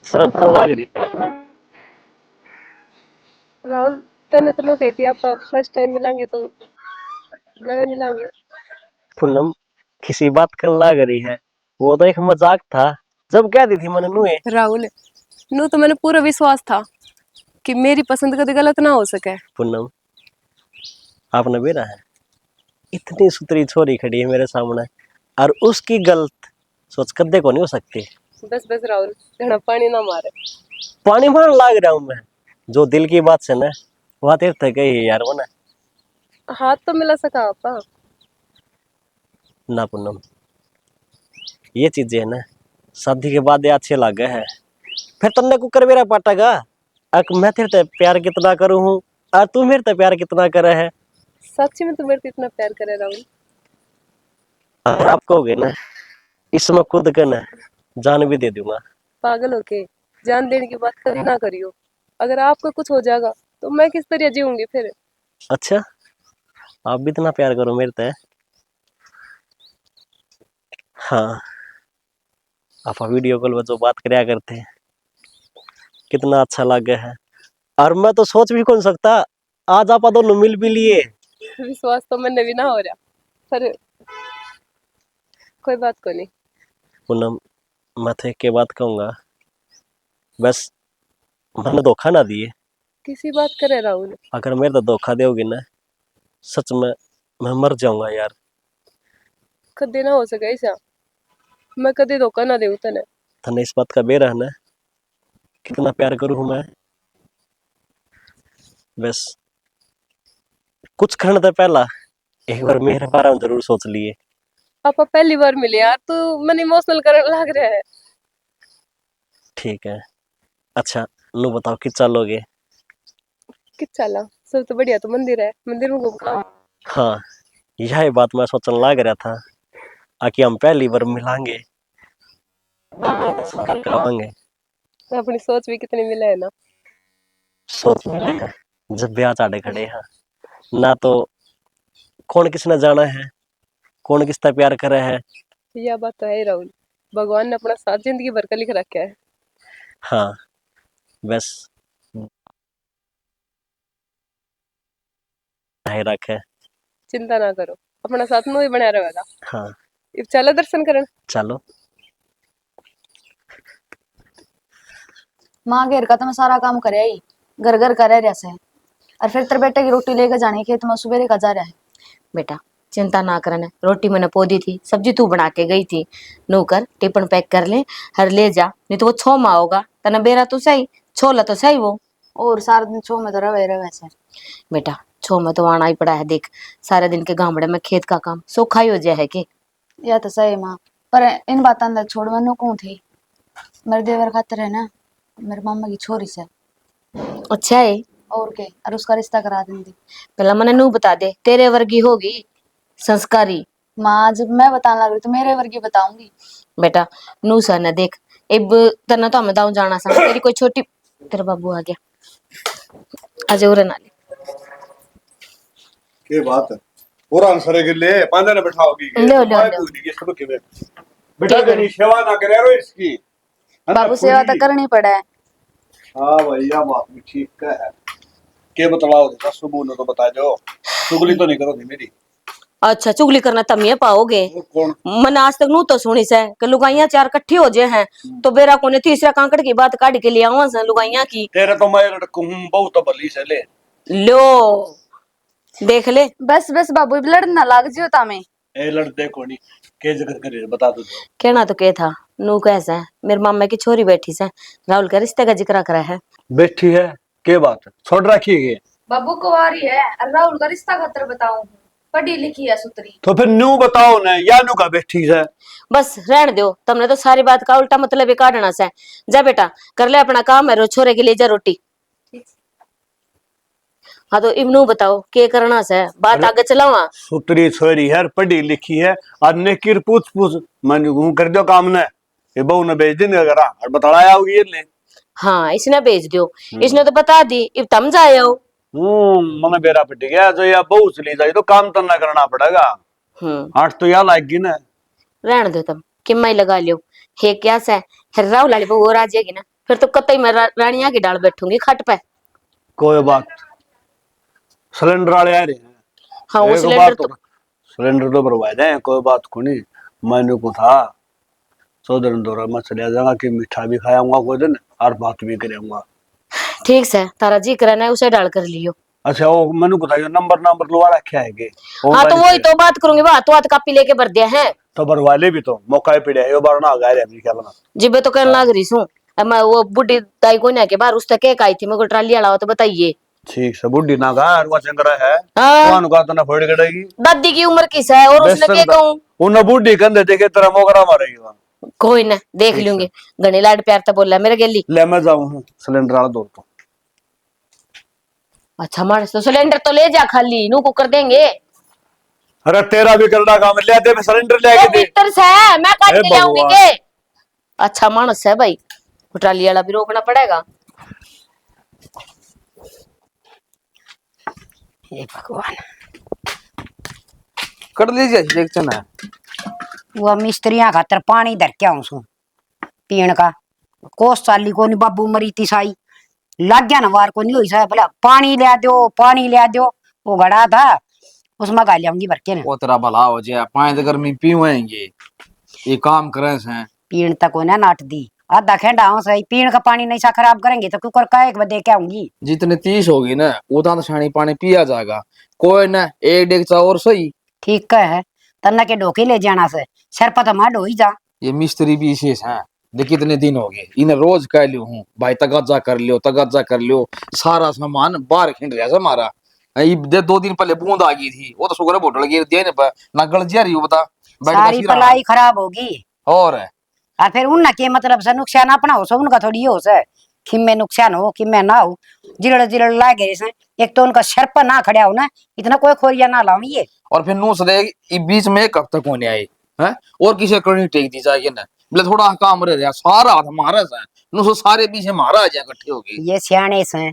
शर्त तो लग रही। राहुल, तने तो लोग कहती आप फर्स्ट टाइम मिलेंगे तो लगा मिलेंगे। पूनम किसी बात कर लग रही है, वो तो एक मजाक था। जब कह दी थी मैंने नुए। राहुल, नू तो मैंने पूरा विश्वास था कि मेरी पसंद कभी गलत ना हो सके। पूनम आपने बेरा है, इतनी सुथरी छोरी खड़ी है मेरे सामने और उसकी गलत सोच कद्दे को नहीं हो सकती। बस बस राहुल, घना पानी ना मारे। पानी मार लाग रहा हूं मैं। जो दिल की बात से ना वह तेरे तक गई है यार वो ना। हाथ तो मिला सका आपा। ना पूनम, ये चीजें है ना शादी के बाद ये अच्छे लगे है। फिर तुमने कुकर मेरा पाटेगा। अक मैं तेरे ते प्यार कितना करूं हूं और तू मेरे ते प्यार कितना करे है। सच्ची में तू मेरे को इतना प्यार करे राहुल? और आप कहोगे ना इसमें खुद का ना जान भी दे दूंगा। पागल होके जान देने की बात कभी ना करियो। अगर आपका कुछ हो जाएगा तो मैं किस तरह जीऊंगी फिर? अच्छा, आप भी इतना प्यार करो मेरे ते। हाँ, आप वीडियो कॉल पर जो बात करया करते हैं कितना अच्छा लगे है। और मैं तो सोच भी कौन सकता आज आप दोनों मिल भी लिए। विश्वास तो मैंने भी ना हो रहा, पर कोई बात को नहीं। पूनम मैं तो एक के बात कहूंगा, बस मैंने धोखा ना दिए। किसी बात करे राहुल? अगर मेरे तो धोखा दोगे ना सच में मैं मर जाऊंगा यार। कदे ना हो सके ऐसा। मैं कदे धोखा ना देऊ तने। तने इस बात का बेरा है ना कितना प्यार करूं हूं मैं। बस कुछ करने से पहला एक बार मेरे बारे में जरूर सोच लिए। आपा पहली बार मिले यार, तू मन इमोशनल करने लग रहा है। ठीक है, अच्छा नु बताओ कि चलोगे। कि चला, सब तो बढ़िया। तो मंदिर है, मंदिर में घूम का। हाँ, यही बात मैं सोचने लग रहा था आकि हम पहली बार मिलांगे करावांगे। अपनी सोच भी कितनी मिला है ना। सोच मिलेगा जब ब्याह चाटे खड़े हैं ना तो कौन किसने जाना है, कौन किसका प्यार करे है। यह बात तो है ही राहुल। भगवान ने अपना साथ जिंदगी भर का लिख रखा है। हाँ, बस है रखे। चिंता ना करो, अपना साथ में ही बना रहेगा। हाँ, इब चला दर्शन करन। चलो। माँ घेर का तो मैं सारा काम करे ही, घर घर करे रैसे। और फिर तेरे बेटे की रोटी लेकर जानी खेत में सवेरे का जा रहा है। बेटा चिंता ना करना, रोटी मैंने पोदी थी, सब्जी तू बना के गई थी। नू कर टिफिन पैक कर ले, हर ले जा, नहीं तो वो छो माँ होगा तना बेरा तो सही, छोला तो सही वो। और सारा दिन छो में तो रहे वैसे। बेटा छो में तो आना ही पड़ा है, देख सारे दिन के गामड़े में खेत का काम सोखा ही हो जाए है कि। या तो सही माँ, पर इन बात अंदर छोड़ मैं कौन थी। मेरे देवर खातर है ना, मेरे मामा की छोरी से। अच्छा है, और के और उसका रिश्ता करा देंगे। पहला मने नू बता दे, तेरे वर्गी होगी संस्कारी। माँ जब मैं बताने लग रही तो मेरे वर्गी बताऊंगी। बेटा नू सर ने देख, अब तना तो हमें दाऊ जाना सा तेरी कोई छोटी। तेरा बाबू आ गया, आज और नाली के बात है पूरा आंसर के लिए पांडा ने बैठाओगी के लो तो लो मैं लो पूछ दी सब के बेटा कहीं सेवा ना करे रो इसकी है ना बाबू सेवा तो करनी पड़े। हां भैया बात भी ठीक है। के बतलाओ दे सुबह ने तो बता दो, चुगली तो नहीं करोगी मेरी। अच्छा चुगली करना तम ये पाओगे। वो कौन मन आज तक नू तो सुनी से कि लुगाइयां चार कट्ठी हो जाए हैं तो बेरा कोने तीसरा कांकड़ की बात काट के ले आवा सा लुगाइयां की। तेरे तो मैं लड़कू हूं बहुत भली से ले। लो देख ले, बस बस बाबू लड़ना लाग जियो तामे। ए लड़ देखो नहीं के जगह करे बता दो। कहना तो के था, नू कैसा मेरे मामा की छोरी बैठी से राहुल का रिश्ते का जिक्र करा है। बैठी है के बात छोड़ रखी है बाबू कुंवारी है और राहुल का रिश्ता खतर बताऊं, पढ़ी लिखी है सुतरी। तो फिर न्यू बताओ ना या न्यू का बैठी है। बस रहने दो, तुमने तो सारी बात का उल्टा मतलब ही काटना से। जा बेटा कर ले अपना काम है, रो छोरे के लिए जा रोटी। हाँ तो इब्नू बताओ के करना से, बात आगे चलावा। सुतरी छोरी है पढ़ी लिखी है और ने किर पूछ पूछ मन हूं कर दो काम ने ये बहू ने भेज देने अगर और बताया होगी ये ले। हाँ इसने भेज दो, इसने तो बता दी, इब तम जाए हो। मने बेरा पिट गया जो या बहू चली जाए तो काम तो ना करना पड़ेगा। आठ तो या लाएगी ना। रहने दो तुम कि मैं लगा लियो, हे क्या से राहुल वाली बहू और आ जाएगी ना। फिर तो कतई मैं रानिया की डाल बैठूंगी खट पे। कोई बात, सिलेंडर वाले आ रहे हैं। हाँ वो एक सिलेंडर बात तो सिलेंडर तो भरवा दें, कोई बात को नहीं। मैंने को था 14 दिन दौरा मैं चले जाऊंगा कि मीठा भी खाऊंगा कोई दिन और बात भी करूंगा। ठीक से तारा जी करना है उसे डाल कर लियो। अच्छा वो मैंने को था ये नंबर नंबर लगा रखा है कि हाँ तो ऑनलाइन वही तो बात करूंगी, बात तो हाथ कापी लेके भर दिया है। तो भरवा ले भी, तो मौका ही पड़ा है ये बार ना आ गया अभी क्या बना। जिबे तो कहने लाग रही हूँ मैं वो बुढ़ी दाई को के बाहर उस तक एक आई थी, मेरे को ट्राली वाला हो तो बताइए। ठीक से बुढ़ी ना गा अरवा चंगरा है हाँ कौन का तो ना फोड़ करेगी। दादी की उम्र किस है और उसने क्या कहूँ। उन बुढ़ी कंधे देखे तेरा मोगरा मारेगी वहां। कोई ना देख ठीक लूंगे, घने लाड प्यार तो बोला मेरे गेली। ले मैं जाऊं हूं सिलेंडर वाला दौड़ तो। अच्छा मानस तो सिलेंडर तो ले जा खाली नू को कर देंगे। अरे तेरा भी करना काम ले दे, मैं सिलेंडर ले के दे। भीतर से है मैं काट हे के लाऊंगी भगवान। के। अच्छा मानस है भाई, ट्राली वाला भी रोकना पड़ेगा। हे भगवान। कर लीजिए इलेक्शन है। वो मिस्त्रियां खातर पानी धर के आऊं सू पीण का कोस साली को नहीं बाबू मरी तिसाई लग गया ना वार को नहीं हुई सा बोला पानी ले दो वो घड़ा था उसमें गा लियाऊंगी भर के ना। वो तेरा भला हो जाए, पानी गर्मी पीवेंगे ये काम करें से। पीण तक को ना नाट दी आधा खेंडा हूं सही पीण का पानी नहीं सा खराब करेंगे तो कुकर का एक बजे के आऊंगी। जितने 30 होगी ना उतना तो छानी पानी पिया जाएगा। कोई ना एक डेग और सही। ठीक है तन्ना के डोके ले जाना से सर पर तो मार डो ही जा। ये मिस्त्री भी विशेष है, देख कितने दिन हो गए इन्हें रोज कह लियो हूँ भाई तगाजा कर लियो सारा सामान बाहर खिंड रहा है हमारा। 2 दिन पहले बूंद आ गई थी, वो तो शुक्र बोतल गिर दिया ना गल जा रही हो बता। सारी पलाई खराब होगी और फिर उन के मतलब से नुकसान अपना हो सो उनका थोड़ी हो से कि मैं नुकसान हो कि मैं ना हो जिरड़ लागे से एक तो उनका सर पर ना खड़ा हो ना इतना कोई खोरिया ना लाऊं ये। और फिर नूस रहे बीच में कब तक होने आए हैं और किसी करनी टेक दी जाएगी ना बोले थोड़ा काम रह गया सारा हमारा से नूस सारे पीछे हमारा आ जाए इकट्ठे हो गए। ये सियाने से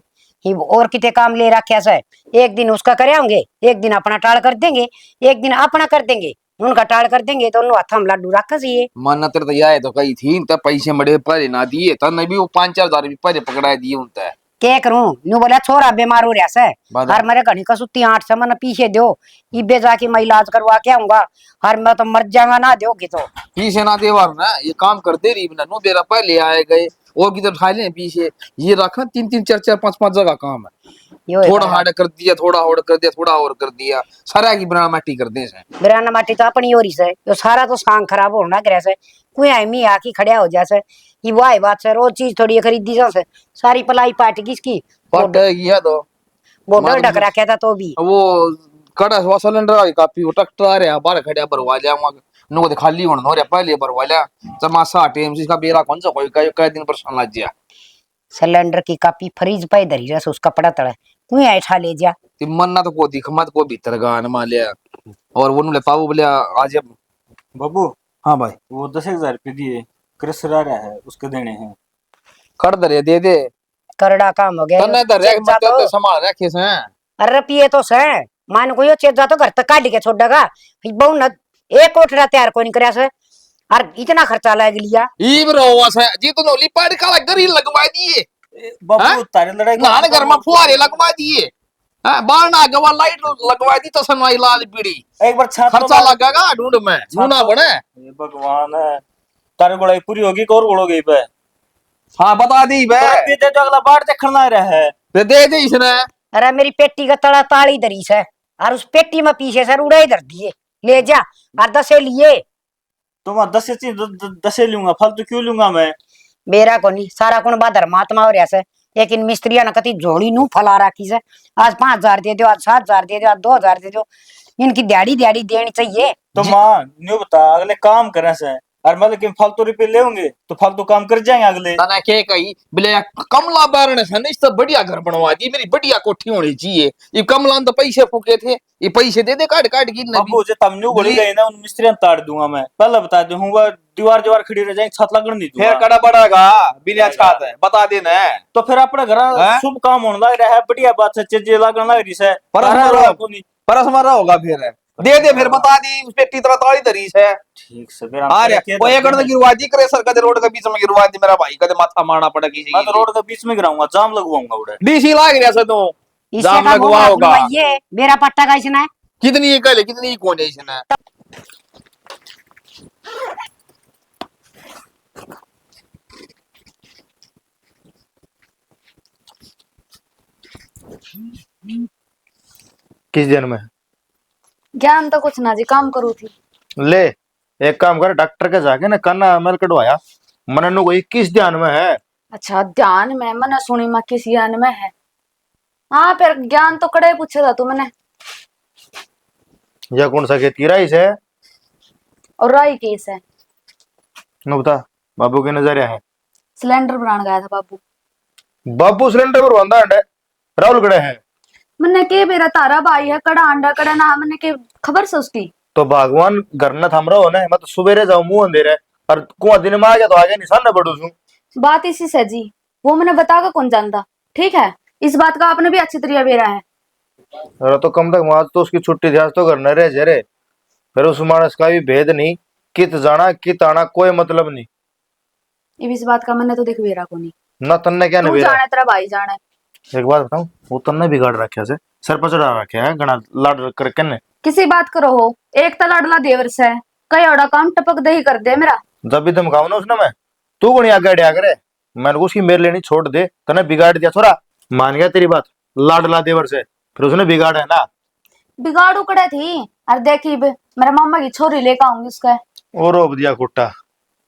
ही और कितने काम ले रखे से एक दिन उसका करे होंगे एक दिन अपना टाल कर देंगे एक दिन अपना कर देंगे उनका टाल कर देंगे तो उन्होंने हाथ में लड्डू रखा सी मन तेरे तैयार तो कही थी तब पैसे बड़े पहले ना दिए तब नहीं भी वो 5-4 हजार भी पहले पकड़ा दिए उनते। क्या करूं न्यू बोला छोरा बीमार हो रहा से हर मेरे घनी का सुती 8 से मन पीछे दो इबे जाके मैं इलाज करवा के आऊंगा हर मैं तो मर जाऊंगा ना दोगे तो पीछे ना दे वार ना ये काम कर दे रही ना नो बेरा पहले आए गए और किधर उठा ले पीछे ये रखा 3-3 4-4 5-5 जगह काम है। थोड़ा हार्ड कर दिया थोड़ा और कर दिया थोड़ा और कर दिया सारा की बिना माटी कर दे से बिराना माटी तो अपनी ओरी से तो सारा तो सांग खराब होना करे से कोई आमी आके खड़िया हो जासे ये वाह बात से रोज चीज थोड़ी खरीदी जा से सारी पलाई पाट किसकी पट गया तो बॉर्डर ढक रखा था तो भी वो कड़ा हुआ सिलेंडर आई काफी वो ट्रैक्टर आ रहा बाहर खड़िया भरवा लिया वहां नो तो खाली होना हो रहा पहले भरवा लिया चमासा टाइम इसका बेरा कौन सा कोई कई दिन परेशान लग गया। सिलेंडर की कापी फ्रीज पे धरी रस उसका पड़ा तड़ा कोई ऐठा ले जा कि मन ना तो को दिख मत को भीतर गान मान लिया और वो लेता वो बोले आज बाबू। हाँ भाई वो 10,000 रुपये दिए क्रशर आ रहा है उसके देने हैं। कर दे दे करड़ा काम हो गया तन्ने तो रख मत तो संभाल रखे से। अरे पिए तो से मान को यो चेत जा तो घर तक काट के छोड़ेगा बहु न एक कोठरा तैयार कोई नहीं करया से और इतना खर्चा लग लिया ई ब्रो से जी तो नोली पाड़ काला गरी लगवा दिए बाबू तारे लड़ाई नान घर में फुहारे लगवा दिए हां बाहर ना गवा लाइट लगवा दी तो सनवाई लाल पीड़ी एक बार छात्र खर्चा लगेगा ढूंढ में ढूंढना बने। ये भगवान है तारे गोलाई पूरी होगी और गोड़ोगे पे। हां बता दी बे दे तो अगला बाढ़ देखना रहा है दे दे इसने। अरे मेरी पेटी का तड़ा ताली धरी से और उस पेटी में पीछे से उड़ाई धर दिए ले जा और 10 लिए तो मैं 10 लूंगा फालतू क्यों लूंगा मैं। मेरा को नहीं सारा कुण बा धर्मात्मा हो रहा से लेकिन मिस्त्रिया ने कति झोली नू फला रखी से आज 5,000 दे दो आज 7,000 दे दो आज 2,000 दे दो इनकी दिहाड़ी देनी चाहिए। तो माँ न्यू बता अगले काम करे से और मतलब कि फालतू रुपये लेंगे तो फालतू काम कर जाएंगे अगले। तना के कही बोले कमला बारण से नहीं तो बढ़िया घर बनवा दी मेरी बढ़िया कोठी होनी चाहिए। ये कमला तो पैसे फूके थे ये पैसे दे दे काट काट की बाबू जे तब न्यू गोली गई ना उन मिस्त्रियों ताड़ दूंगा मैं पहले बता दूं हूँ दीवार खड़ी रह जाएंगे छत लगन नहीं दूंगा। फिर कड़ा पड़ेगा बिना छात है बता देना तो फिर अपने घर शुभ काम होने लग रहा है बढ़िया बात है चीजें लगन लग रही है परस मारा होगा फिर दे दे फिर बता दी उस पे कितना ताड़ी धरी है। ठीक से बेरा अरे वो एक कड़ गिरवा दी करे सर कदे रोड के बीच में गिरवा दी मेरा भाई कदे माथा मारना पड़ा किसी मैं तो रोड के बीच में गिराऊंगा, जाम लगवाऊंगा उड़े। डीसी लाग रहा से तू इससे जाम का लगवा होगा। ये मेरा पट्टा का इसने कितनी ये कह ले कितनी ये कौन है इसने किस दिन में ज्ञान तो कुछ ना जी, काम करू थी। ले एक काम कर डॉक्टर के जाके ना कन्ना एमएल कटवाया मन नु कोई किस ध्यान में है। अच्छा ध्यान में मैंने सुनी माँ किस ज्ञान में है। हाँ फिर ज्ञान तो कड़े पूछे था तू मैंने। या कौन सा खेती राइस है और राई केस है। नु बता बाबू के नजरिया है। सिलेंडर बनाने गया था बाबू। बाबू सिलेंडर पर बंदा है राहुल गड़े है मैंने के मेरा तारा भाई है कड़ा अंडा कड़ा ना मैंने के खबर से उसकी। तो भगवान घर न थम रहो ना मैं तो सुबेरे जाऊं मुंह अंधेरे और कुआ दिन में आ गया तो आगे निशान न बढ़ू छू। बात इसी से जी, वो मैंने बता कर कौन जानता। ठीक है, इस बात का आपने भी अच्छी तरह बेरा है। अरे तो कम तक आज तो उसकी छुट्टी थी, आज तो घर न रहे जरे फिर उस मानस का भी भेद नहीं कित जाना कित आना कोई मतलब नहीं। इस बात का मैंने तो देख बेरा को नहीं। ना तन्ने क्या तू नहीं जाने तेरा भाई जाने। एक बात बताऊं वो तन्ने बिगाड़ रखा से सर पर चढ़ा रखा है घना लाड करके ने किसी बात करो हो, एक तो लाडला देवर से कई और काम टपक दे ही कर दे मेरा। जब भी धमकाऊ ना उसने मैं तू को नहीं आगे अड़िया करे मैंने उसकी मेरे लेनी छोड़ दे तने बिगाड़ दिया छोरा। मान गया तेरी बात लाडला देवर से फिर उसने बिगाड़ा है ना। बिगाड़ू कड़े थी अरे देखी मेरा मामा की छोरी लेकर आऊंगी उसका। और रोब दिया कुट्टा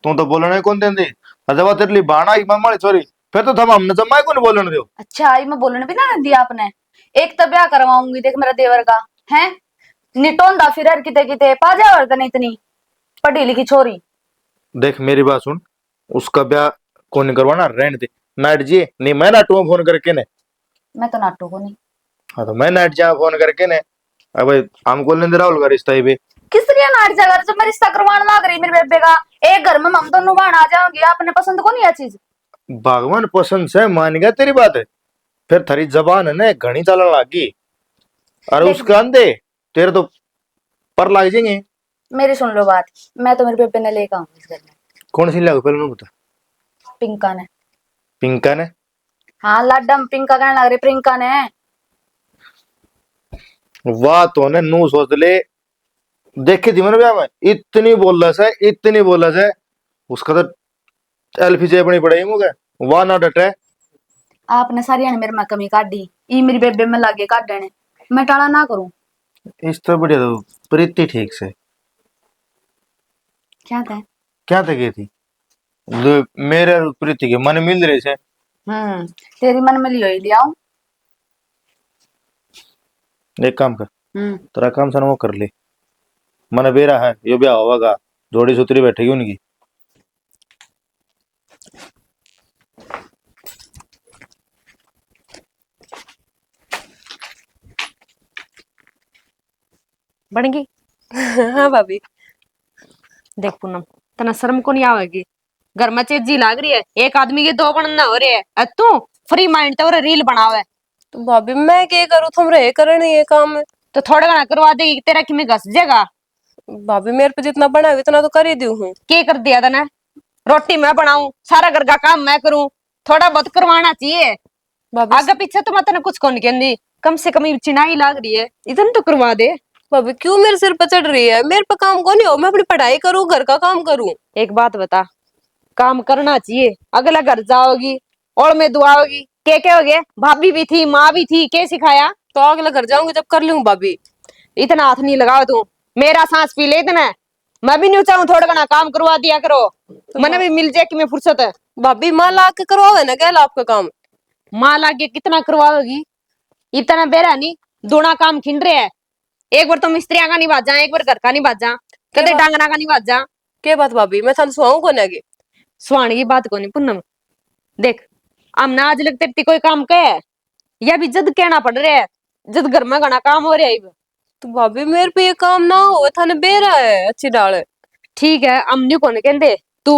तू तो बोलने कौन देंदी अजब तेरे लिए बाणा की मामा की छोरी फिर तो थम हमने जम्मा को नहीं बोलने दो। अच्छा आई मैं बोलने भी ना दिया आपने। एक तो ब्याह करवाऊंगी देख मेरा देवर का है निटोंदा फिर किते किते पाजा वर्तन इतनी पढ़ी लिखी छोरी। देख मेरी बात सुन उसका ब्याह कौन नहीं करवाना रहने दे नाट जी नहीं मैं नाटू फोन करके ने। मैं तो नाटू को नहीं। हाँ तो मैं नाट जा फोन करके ने अब हमको लेंदे राहुल का रिश्ता ही भी किस तरह नाट जाकर जब मैं रिश्ता करवाने लग रही मेरे बेबे का एक घर में हम दोनों बाण आ जाओगे आपने पसंद को नहीं यह चीज। भगवान पसंद से मान गया तेरी बात है फिर थारी जबान है ना घनी चलन लागी अरे उसके अंधे तेरे तो पर लग जाएंगे। मेरी सुन लो बात, मैं तो मेरे बेबे ने लेकर आऊंगी इस घर में। कौन सी लागू पहले बता। पिंका ने। पिंका ने। हाँ लाडा में पिंका कहने लग रही प्रियंका ने। वाह तो ने नू सोच ले देखे थी मैंने में इतनी बोला से उसका तो एल्फी जे बनी पड़ेगी मुझे वाह ना डटे। आपने सारी ने मेरे में कमी काटी ई मेरी बेबे में लागे काटने मैं टाला ना करूं। इस तो बढ़िया तो प्रीति ठीक से क्या था की थी मेरे और प्रीति के मन मिल रहे से। तेरी मन में लियो ही लिया एक काम कर तेरा काम सन वो कर ले मन बेरा है ये ब्याह होगा जोड़ी सूत्री बैठेगी उनकी। बन गई। हाँ भाभी। देख पूनम तना शर्म को नहीं आवेगी घर में चीजी लाग रही है एक आदमी के दो बनना हो रहे है तू फ्री माइंड तो रील बनावे। तो भाभी मैं क्या करूँ तुम रहे करने ये काम तो थोड़ा घना करवा देगी तेरा कि मैं घस जाएगा। भाभी मेरे पे जितना बना इतना तो कर ही दू हूँ। क्या कर दिया तने रोटी मैं बनाऊं सारा घर का काम मैं करूं थोड़ा बहुत करवाना चाहिए। आगे पीछे तो मैं तेने कुछ कौन कहती कम से कम चिनाई लाग रही है इतना तो करवा दे। भाभी क्यों मेरे सिर पर चढ़ रही है मेरे पे काम कौन हो मैं अपनी पढ़ाई करूं घर का काम करूं। एक बात बता काम करना चाहिए अगला घर जाओगी और मैं दुआओगी क्या होगे भाभी भी थी माँ भी थी क्या सिखाया तो अगला घर जाऊंगी जब कर लूं। भाभी इतना हाथ नहीं लगाओ तू मेरा सांस पी ले इतना मैं भी नहीं चाहूँ थोड़ा घना काम करवा दिया करो तो मैंने भी मिल जाए कि मैं फुर्सत है। भाभी माँ ला के करवाओ ना क्या आपका काम माँ ला के कितना करवाओगी इतना बेरा नहीं दोना काम खिंड रहे है एक बार तो मिस्त्रियां का नहीं बाजा एक बार घर का नहीं बाजा कदे डांगना का नहीं बाजा। क्या बात भाभी मैं थाने सुहाऊं को ना सुहाने की बात को नहीं पूनम देख हमने आज लगते ती कोई काम कहे या भी जद कहना पड़ रहा है जद घर में घना काम हो रहा है तो भाभी मेरे पे ये काम ना हो थाने बेरा है अच्छी डाल ठीक है हम नहीं कोने कहते तू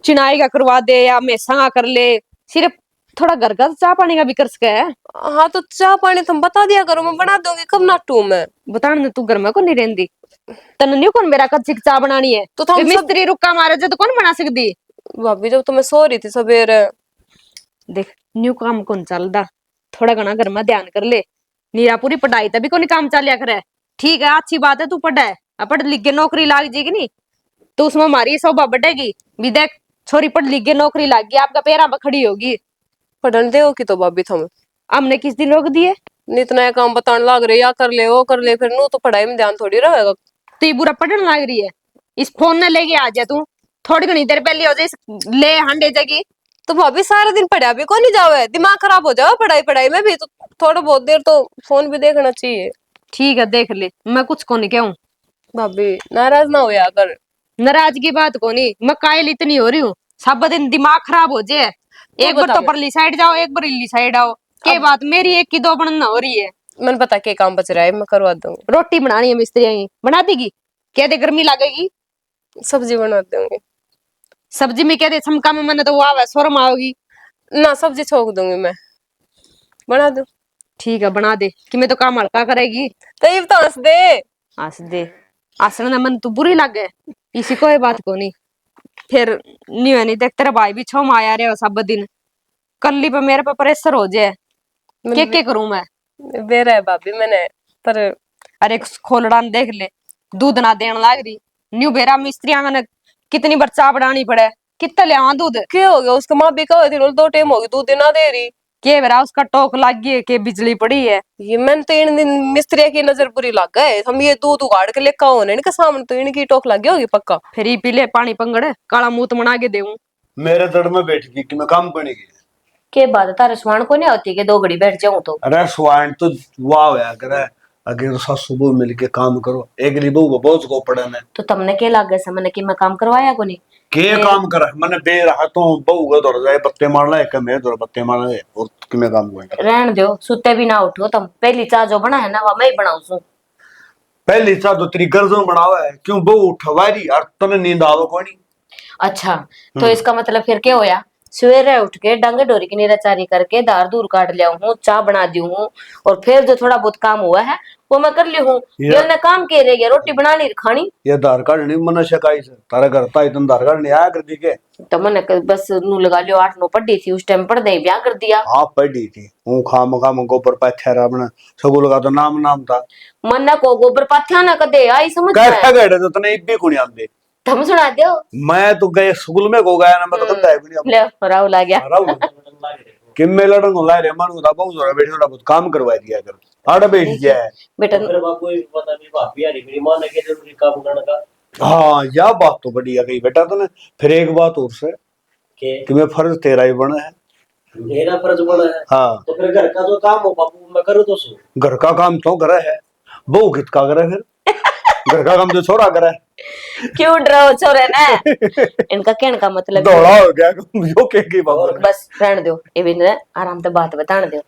चिनाई का करवा दे या मैं संगा कर ले सिर्फ थोड़ा घर का चाह पानी का भी कर सके है। हाँ तो चाह पानी तुम बता दिया करो, मैं बना दूंगी, कब नाटू मैं। बता न तू घर में को नहीं रहती, तन न्यू कौन मेरा कच्ची चाह बनानी है तो हम सब मिस्त्री रुका मारे जो तो कौन बना सकती। भाभी जब तो मैं सो रही थी सवेरे। देख न्यू काम कौन चलदा, थोड़ा घना घर में ध्यान कर ले। नीरा पूरी पढ़ाई तभी कोनी काम चलिया करे। ठीक है अच्छी बात है तू पढ़ा है, अब पढ़ लिख के नौकरी लाग जाएगी नहीं तो उसमें हमारी शोभा बढ़ेगी भी। देख छोरी पढ़ लिख के नौकरी लाग गई, आपका पैरा पर खड़ी होगी। पढ़न दे की तो भाभी तुम हमने किस दिन रोक दिए। इतना काम बताने लग रहे, या कर ले वो कर ले, फिर नू तो पढ़ाई में ध्यान थोड़ी रहेगा। तो ये बुरा पढ़ने लग रही है, इस फोन ने लेके आ जा तू, थोड़ी घनी देर पहले हो जाए ले हंडे जाएगी। तो भाभी सारा दिन पढ़ा भी को नहीं जावे, दिमाग खराब हो जाओ पढ़ाई पढ़ाई में भी, तो थोड़ा बहुत देर तो फोन भी देखना चाहिए। ठीक है देख ले, मैं कुछ को नहीं कहूँ। भाभी नाराज ना हो अगर। नाराज की बात को नहीं, मैं कायल इतनी हो रही हूँ, सब दिन दिमाग खराब हो जाए। एक बार तो परली साइड जाओ, एक बार इली साइड आओ, के बात मेरी एक की दो बनना हो रही है। मैंने पता क्या काम बच रहा है, मैं करवा दूंगी। रोटी बनानी है मिस्त्री आई बना देगी, कह दे गर्मी लगेगी। सब्जी बना दूंगी। सब्जी में कह दे समका में मैंने तो वाह शर्म आओगी ना, सब्जी छोक दूंगी मैं, बना दू। ठीक है बना दे कि मैं तो काम हल्का करेगी। तो ये तो हंस दे। हंस दे, हंसना मन तो बुरी लगे, इसी कोई बात को नहीं। फिर नहीं है नहीं देख तेरा भाई भी छो माया रे सब दिन, कल्ली पे मेरे पे प्रेशर हो जाए, के करूं मैं। बेरा है भाभी मैंने, पर अरे खोलड़ा ने देख ले, दूध ना देने लाग रही। न्यू बेरा मिस्त्रियां ने कितनी बार चाह बनानी पड़े, कितना ले आवा दूध। क्या हो गया उसका, माँ भी कहा थी 2 टाइम हो गई दूध ना दे रही। के बेरा उसका टोक लग गई है के बिजली पड़ी है। ये मैंने तो इन दिन मिस्त्री की नजर बुरी लग गए, हम ये दूध उगाड़ के लेकर होने इनके सामने तो इनकी टोक लग गई होगी पक्का। फिर ही पी ले पानी पंगड़, काला मूत बना के देऊं। मेरे दर में बैठ गई कि मैं काम करेगी। के बात है, तारे स्वान को नहीं होती कि 2 घड़ी बैठ जाऊं तो। अरे स्वाइन तो वाह होया करे, अगर सा सुबह मिलके काम करो, एक बहू को बोझ को पड़े ने। तो तुमने के लागे से मैंने कि मैं काम करवाया को नहीं। के काम करे मैंने बे रहा तो बहू का दौड़ जाए पत्ते मारना है, मैं दौड़ पत्ते मारना है और कि मैं काम करूंगा। रहन दो, सुते भी ना उठो तुम, पहली चाह जो बना है ना वो मैं ही बनाऊ सू। पहली चाह तो तेरी गर्जों बनावा है, क्यों बहू उठवारी और तने नींद आवे कोई नहीं। अच्छा तो इसका मतलब फिर क्या होया, सवेरे उठ के डंगे डोरी की नीराचारी करके दार दूर काट लिया हूँ, चाह बना दी हूँ, और फिर जो थोड़ा बहुत काम हुआ है वो मैं कर ली हूँ। ये काम के रह गया, रोटी बनानी खानी। ये धार कार्ड नहीं मन शिकाई से तारा करता इतना धार कार्ड नहीं आया कर दी के। तो मैंने बस नू लगा लियो, 8-9 पढ़ी थी उस टाइम, पढ़ दे ब्याह कर दिया। हाँ पढ़ी थी हूँ, खाम खाम गोबर पाथ्या अपना स्कूल का तो नाम था। मन को गोबर पाथ्या ना कदे आई समझ में कैसा गए तो तने इब्बी कुनी आंदे तुम सुना दो। मैं तो गए स्कूल में को गया ना, मैं तो गंदा है भी ले राव ला गया। कि मैं लड़न ला रे मन को बहुत जोरा बैठ थोड़ा बहुत काम करवा दिया कर, आड़ बैठ गया है बेटा फिर बापू ये पता नहीं भाभी यारी मेरी मां ने के जरूरी काम करने का। हाँ यह बात तो बढ़िया गई बेटा तूने। फिर एक बात और से कि मैं फर्ज तेरा ही बना है, मेरा फर्ज बना है। हाँ तो फिर घर का जो काम हो बापू मैं करूँ तो सु घर का काम तो करे है, बहू कित का करे फिर घर का काम तो छोरा करे। क्यों डरो छोरे ने, इनका कहने का मतलब दौड़ा हो गया यो के बाबा बस रहने दो, ये भी ने आराम से बात बताने दो।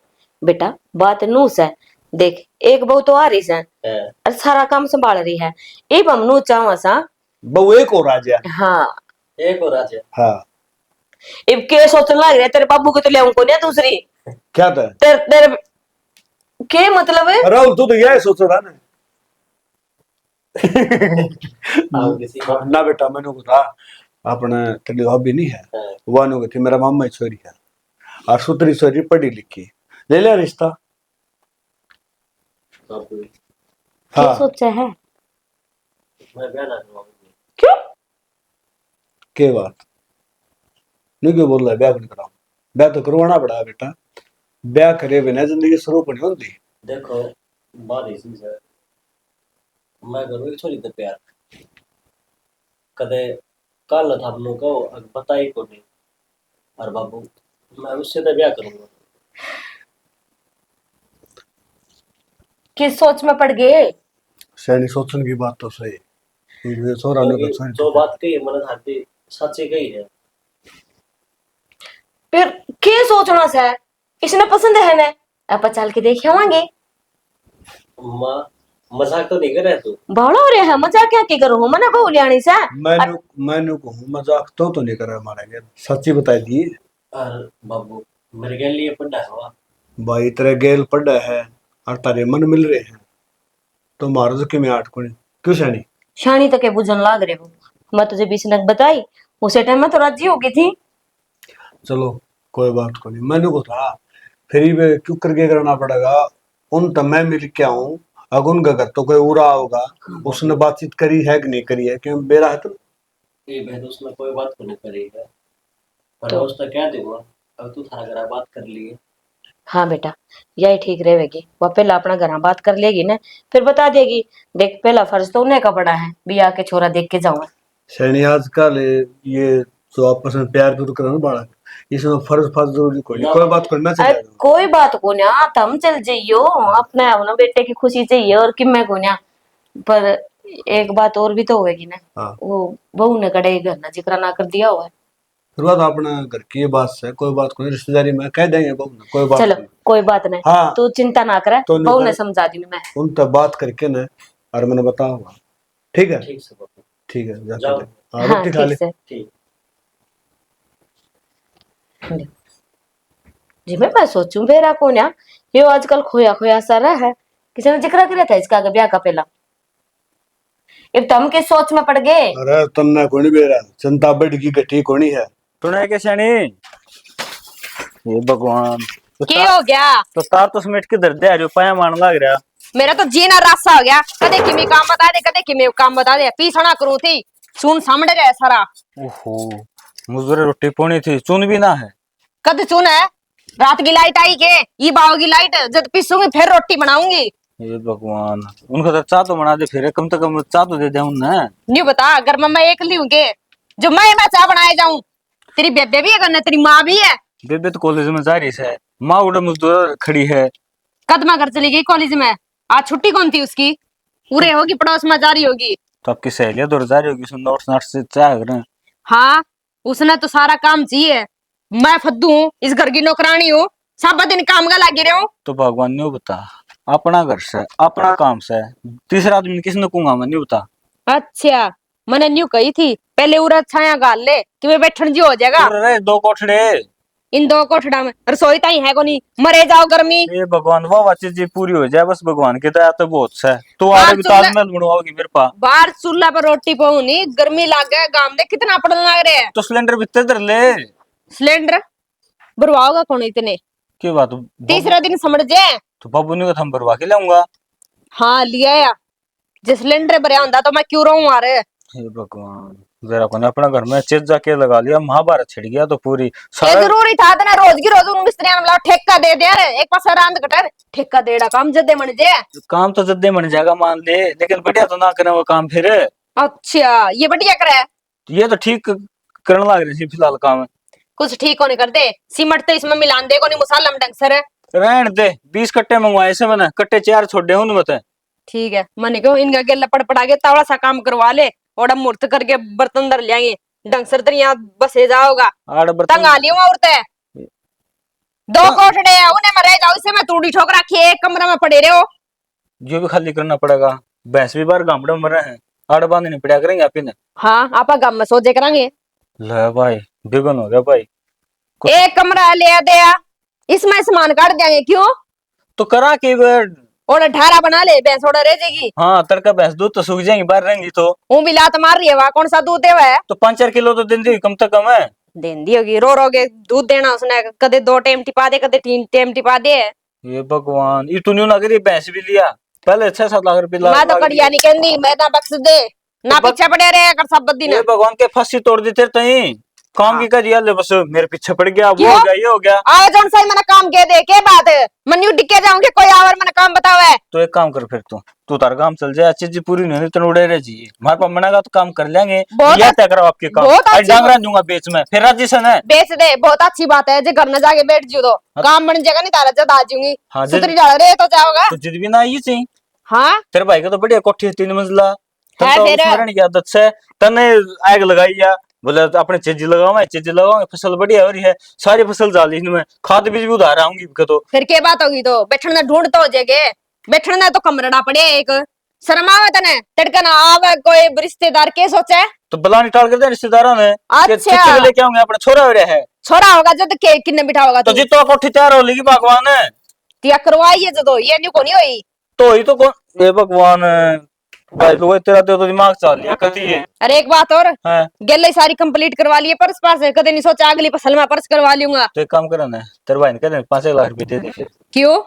बेटा बात नू से देख, एक बहू तो आ रही है और सारा काम संभाल रही है, एक हम नू चाहवा सा बहू एक और आ जा। हाँ एक और आज हाँ अब के सोचने लग रहे तेरे बाबू को तो ले उनको नहीं दूसरी क्या था तेरे तेरे के मतलब है। राहुल तू तो यह सोच रहा ना किसी ना बेटा मैंने को था अपने तेरी हॉबी नहीं है वानो को थी, मेरा मामा छोरी है और सुतरी छोरी पढ़ी लिखी, ले लिया रिश्ता। बापू क्या हाँ सोचा है, मैं ब्याह ना करूंगा। क्यों के बात नहीं, क्यों बोल रहा है ब्याह नहीं कराऊं, ब्याह तो करवाना पड़ा बेटा, ब्याह करे बिना जिंदगी शुरू नहीं होती। देखो बात ऐसी है, मैं करूँ एक छोरी तो प्यार कदे काल था अपनों को बताई को नहीं, और बाबू मैं उससे तो ब्याह करूंगा। किस सोच में पड़ गए। सैनी सोचने की बात तो सही, ये छोरा ने क्योंकि तो जो बात कही मन हाथी सच्ची कही है। फिर के सोचना से इसने पसंद है ना, आप चल के देख आवांगे। माँ मजाक तो नहीं कर रहे तू। बड़ा हो रहा है मजाक क्या की करूँ मैंने बहू लियानी से। मैंने कहूँ मजाक तो नहीं करा हमारा, सच्ची बता दी। और बाबू मेरे के लिए पढ़ा हुआ भाई तेरे गेल पढ़ा है और तारे मन मिल रहे हैं तो मारो तो किमें आठ कोनी क्यों सैनी शानी तक बुझन लाग रहे हो। मैं तुझे 20 नग बताई उसे टाइम में तो राजी हो गई थी। चलो कोई बात को नहीं मैंने को था फिर भी क्यों करके करना पड़ेगा उन तो मैं मिल के आऊं अगर उनका घर तो कोई उड़ा होगा उसने बातचीत करी है कि नहीं करी है क्यों बेरा है तो ये बहन उसने कोई बात को नहीं करेगा पर तो- उसने क्या देगा अब तू थारा घर बात कर लिए हाँ बेटा यही ठीक रहेगी। वह पहला अपना घर बात कर लेगी ना फिर बता देगी। देख पहला फर्ज तो उन्हें का पड़ा है भी आके छोरा देख के जाऊंगा। सैनी आजकल ये जो आपस में प्यार तो करना बालक इसमें फर्ज फर्ज जरूरी कोई बात को मैं चल अरे जाऊंगा कोई बात को ना तुम चल जाइयो अपने अपना बेटे की खुशी चाहिए और कि मैं को ना पर एक बात और भी तो होगी ना। हाँ वो बहू ने कड़े घर ना जिक्र ना कर दिया हुआ है। फिर बात अपना घर की ये बात से कोई बात को नहीं रिश्तेदारी में कह देंगे बहू ने कोई बात चलो नहीं कोई बात नहीं हाँ तू चिंता ना करे तो नहीं बहू करे। ने समझा दी मैं। उन तक बात करके ना और मैंने बताऊंगा ठीक है ठीक से बाबू ठीक है जाके जाओ। दे। हाँ हाँ रोटी खा ले ठीक से ठीक जी मैं सोचूं बेरा को ना ये आजकल खोया खोया सा रहा है किसी ने जिक्र किया था इसका ब्याह का पहला एक तम के सोच में पड़ गए। अरे तन्ना कोनी बेरा चिंता बढ़ की गठी कोनी है सुना के सैनी ये भगवान क्या हो गया? तो तार तो समेट के दर्द है जो पाया मान लग रहा मेरा तो जीना रास्ता हो गया। कदे किमी काम बता दे कदे किमी काम बता दे पीछना करूं थी सुन सामने गया सारा। ओहो मुझे रोटी पोनी थी चुन भी ना है कद सुन है रात की लाइट आई के ये बाव की लाइट जब पीसूंगी फिर रोटी बनाऊंगी। ये भगवान उनका तो चाह तो बना दे फिर कम से कम चाह तो दे दे उन्हें नहीं बता अगर मैं एक ली हूँ के जो मैं चाह बनाए जाऊं। तेरी बेबे भी है करना तेरी माँ भी है। बेबे तो कॉलेज में जा रही है माँ उड़ा मजदूर खड़ी है कदमा घर चली गई कॉलेज में आज छुट्टी कौन थी उसकी पूरे होगी पड़ोस में जा रही होगी। तो आपकी सहेलियां दौड़ जा रही होगी सुन नोट्स नाट्स से चाह कर हाँ उसने तो सारा काम चाहिए। मैं फद्दू हूँ इस घर की नौकरानी हूँ सब दिन काम का लगे रहे हूँ। तो भगवान ने बता अपना घर से अपना काम से तीसरा आदमी किसने कहूंगा मैं नहीं बता अच्छा मैंने न्यू कही थी पहले उरा छाया गाल ले कि मैं बैठन जी हो जाएगा। अरे दो कोठड़े इन दो कोठड़ा में रसोई ताई है कोनी मरे जाओ गर्मी। ये भगवान वाह चीज पूरी हो जाए बस भगवान की दया तो बहुत है तो हाँ, आगे भी चुल्हा- ताजमहल बनवाओगी मेरे पास बाहर चूल्हा पर रोटी पाऊनी गर्मी लाग गया गांव में कितना पड़न लग रहे हैं। तो सिलेंडर भीतर धर ले सिलेंडर भरवाओगा कौन इतने क्यों बात तीसरा दिन समझ जाए। तो बाबू ने हम भरवा के लाऊंगा हाँ लिया या जो सिलेंडर भरया होता तो मैं क्यों रहूं आ रहे। हे भगवान जरा को अपना घर में चेत जाके लगा लिया महाभारत छिड़ गया तो पूरी ये सारा जरूरी था ना रोज की रोज उन मिस्त्रियों ने ठेका दे दे रे एक पास रांद कटर ठेका देड़ा काम जदे मन जे। काम तो जद्दे बन जाएगा मान ले लेकिन बढ़िया तो ना करे वो काम फिर अच्छा ये बढ़िया करे ये तो ठीक करने लग रही थी फिलहाल काम कुछ ठीक होने कर दे सीमेंट तो इसमें मिलान दे को नहीं मसाला में ढंग से रे। रहन दे 20 कट्टे मंगवाए से मैंने कट्टे 4 छोड़ दे उन मत ठीक है मैंने क्यों इनका गेला पड़ पड़ा के तावड़ा सा काम करवा ले और मूर्त करके बर्तन धर लेंगे ढंग से तेरे यहाँ बसे जाओगा आड़ तंग बर्तन आ लियो औरतें दो कोठड़े हैं उन्हें मैं रह जाओ इसे मैं तूड़ी ठोक रखी है एक कमरे में पड़े रहे हो। जो भी खाली करना पड़ेगा भैंस भी बाहर गामड़े में रहे हैं आड़ बांधनी पड़ा करेंगे आप इन्हें हाँ आपा गम में सोचे करांगे। ले भाई बिगन हो गया भाई एक कमरा ले दिया इसमें सामान काट देंगे क्यों तो करा के और ढारा बना ले भैंस ओड़ा रह जाएगी। हाँ तड़का भैंस दूध तो सूख जाएंगी बाहर रहेंगी तो वो भी लात मार रही है वहाँ कौन सा दूध देवा है। तो 5-4 किलो तो दिन दी कम से कम है दिन दी होगी रो रो के दूध देना उसने कदे 2 टाइम टिपा दे कदे 3 टाइम टिपा दे। ये भगवान ये तूने ना करी भैंस भी लिया पहले 6-7 लाख रुपए मैं तो कड़िया नहीं कहती मैं ना बख्श दे ना तो पीछे पड़े रहे कर सब दिन। ये भगवान के फांसी तोड़ दी थे तई काम की करिया ले बस मेरे पीछे पड़ गया वो क्यों? हो गया ये हो गया आए जौन सही मैंने काम के दे के बात मन्यू डिक्के जाऊंगे कोई आवर मैंने काम बतावे। तो एक काम कर फिर तू तार काम चल जाए अच्छी चीज पूरी नहीं तो उड़े रह जी हमारे पास मनागा तो काम कर लेंगे बहुत या तय करो आपके काम बहुत आज अच्छी डांगरा दूंगा बेच में फिर राजी सन है बेच दे बहुत अच्छी बात है जो घर न जाके बैठ जू तो काम बन जाएगा नहीं तारा जद आ जाऊंगी हाँ जी। सुतरी डाल रहे तो जाओगा। तो जिद भी ना ये चाहिए हाँ तेरे भाई का तो बढ़िया कोठी है 3 मंजिला तन है तो फिर? स्मरण की आदत से तने आग लगाई या बोले अपने चीज लगाओगे फसल बढ़िया हो रही है सारी फसल डाली इनमें खाद बीज भी उधार आऊंगी तो फिर क्या बात होगी तो बैठने ढूंढ तो हो जाएगे बैठने तो कमरड़ा पड़े एक शर्म आवे तने तड़का ना आवे कोई रिश्तेदार के सोचे तो बुलानी टाल कर दे रिश्तेदारों ने कि अच्छा। चिट्ठी के लेके आऊंगे अपना छोरा हो रहा है छोरा होगा जो तो के किन्ने बिठा होगा तो तू जितो कोठी तैयार हो लेगी भगवान है तिया करवाइए जो तो ये नहीं को नहीं हुई तो ही तो कौन ये भगवान भाई तो तेरा तो दिमाग चल लिया कती है। अरे एक बात और हाँ गेले सारी कंप्लीट करवा लिए पर्स पास है कदे नहीं सोचा अगली फसल में पर्स करवा लूंगा तो एक काम करो ना तेरे भाई ने कह 5 लाख रुपए दे दे फिर। क्यों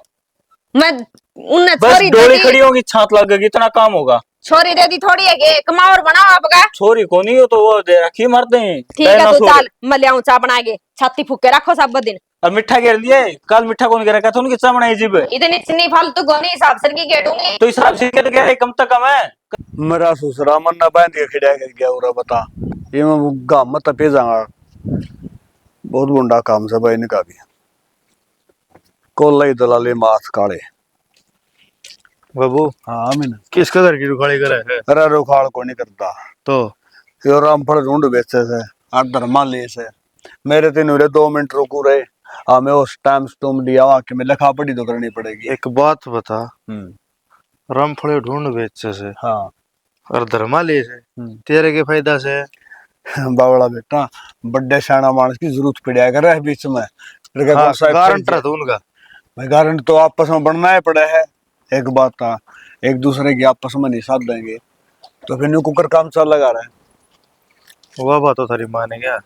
मैं उनने बस छोरी दे डोली दी खड़ी होगी छात लगेगी इतना काम होगा। छोरी दे दी थोड़ी है के कमाओ और बनाओ आपका छोरी को नहीं हो तो वो दे रखी मरते हैं ठीक है तो डायनासोर। चल मैं ले आऊं चा बना के छाती फूक के रखो सब दिन और मिठा घेर लिए कल मिठा कौन कह रखा था उनकी चा बनाई जीब इतनी चिन्नी फालतू गोनी हिसाब से की गेटूंगी तो हिसाब से कह रहे कम तक कम है। मेरा ससुरा मन ना बांध के खिड़ा कर गया उरा बता ये मैं गांव में तपे जाऊंगा बहुत बुंडा काम से भाई इनका भी कोल्ला दलाले मास काले बाबू हाँ मैंने किसका घर की रुखाड़ी करे है अरे रुखाड़ को नहीं करता तो यो रामफल ढूंढ बेचे से और धर्मा ले से मेरे तीन 2 मिनट रुकू रहे हमें उस टाइम तुम लिया वहां के में लिखा पढ़ी तो करनी पड़ेगी। एक बात बता रामफल ढूंढ बेचे से हाँ और धर्मा ले से तेरे के फायदा से बावड़ा बेटा बड़े शाना मानस की जरूरत पड़ा कर है बीच में हाँ, गारंटर था उनका भाई गारंट तो आपस में बनना ही पड़ा है। एक बात था एक दूसरे की आपस में नहीं साथ देंगे तो फिर न्यू कुकर काम चल लगा रहा है। वह बात तो थारी माने क्या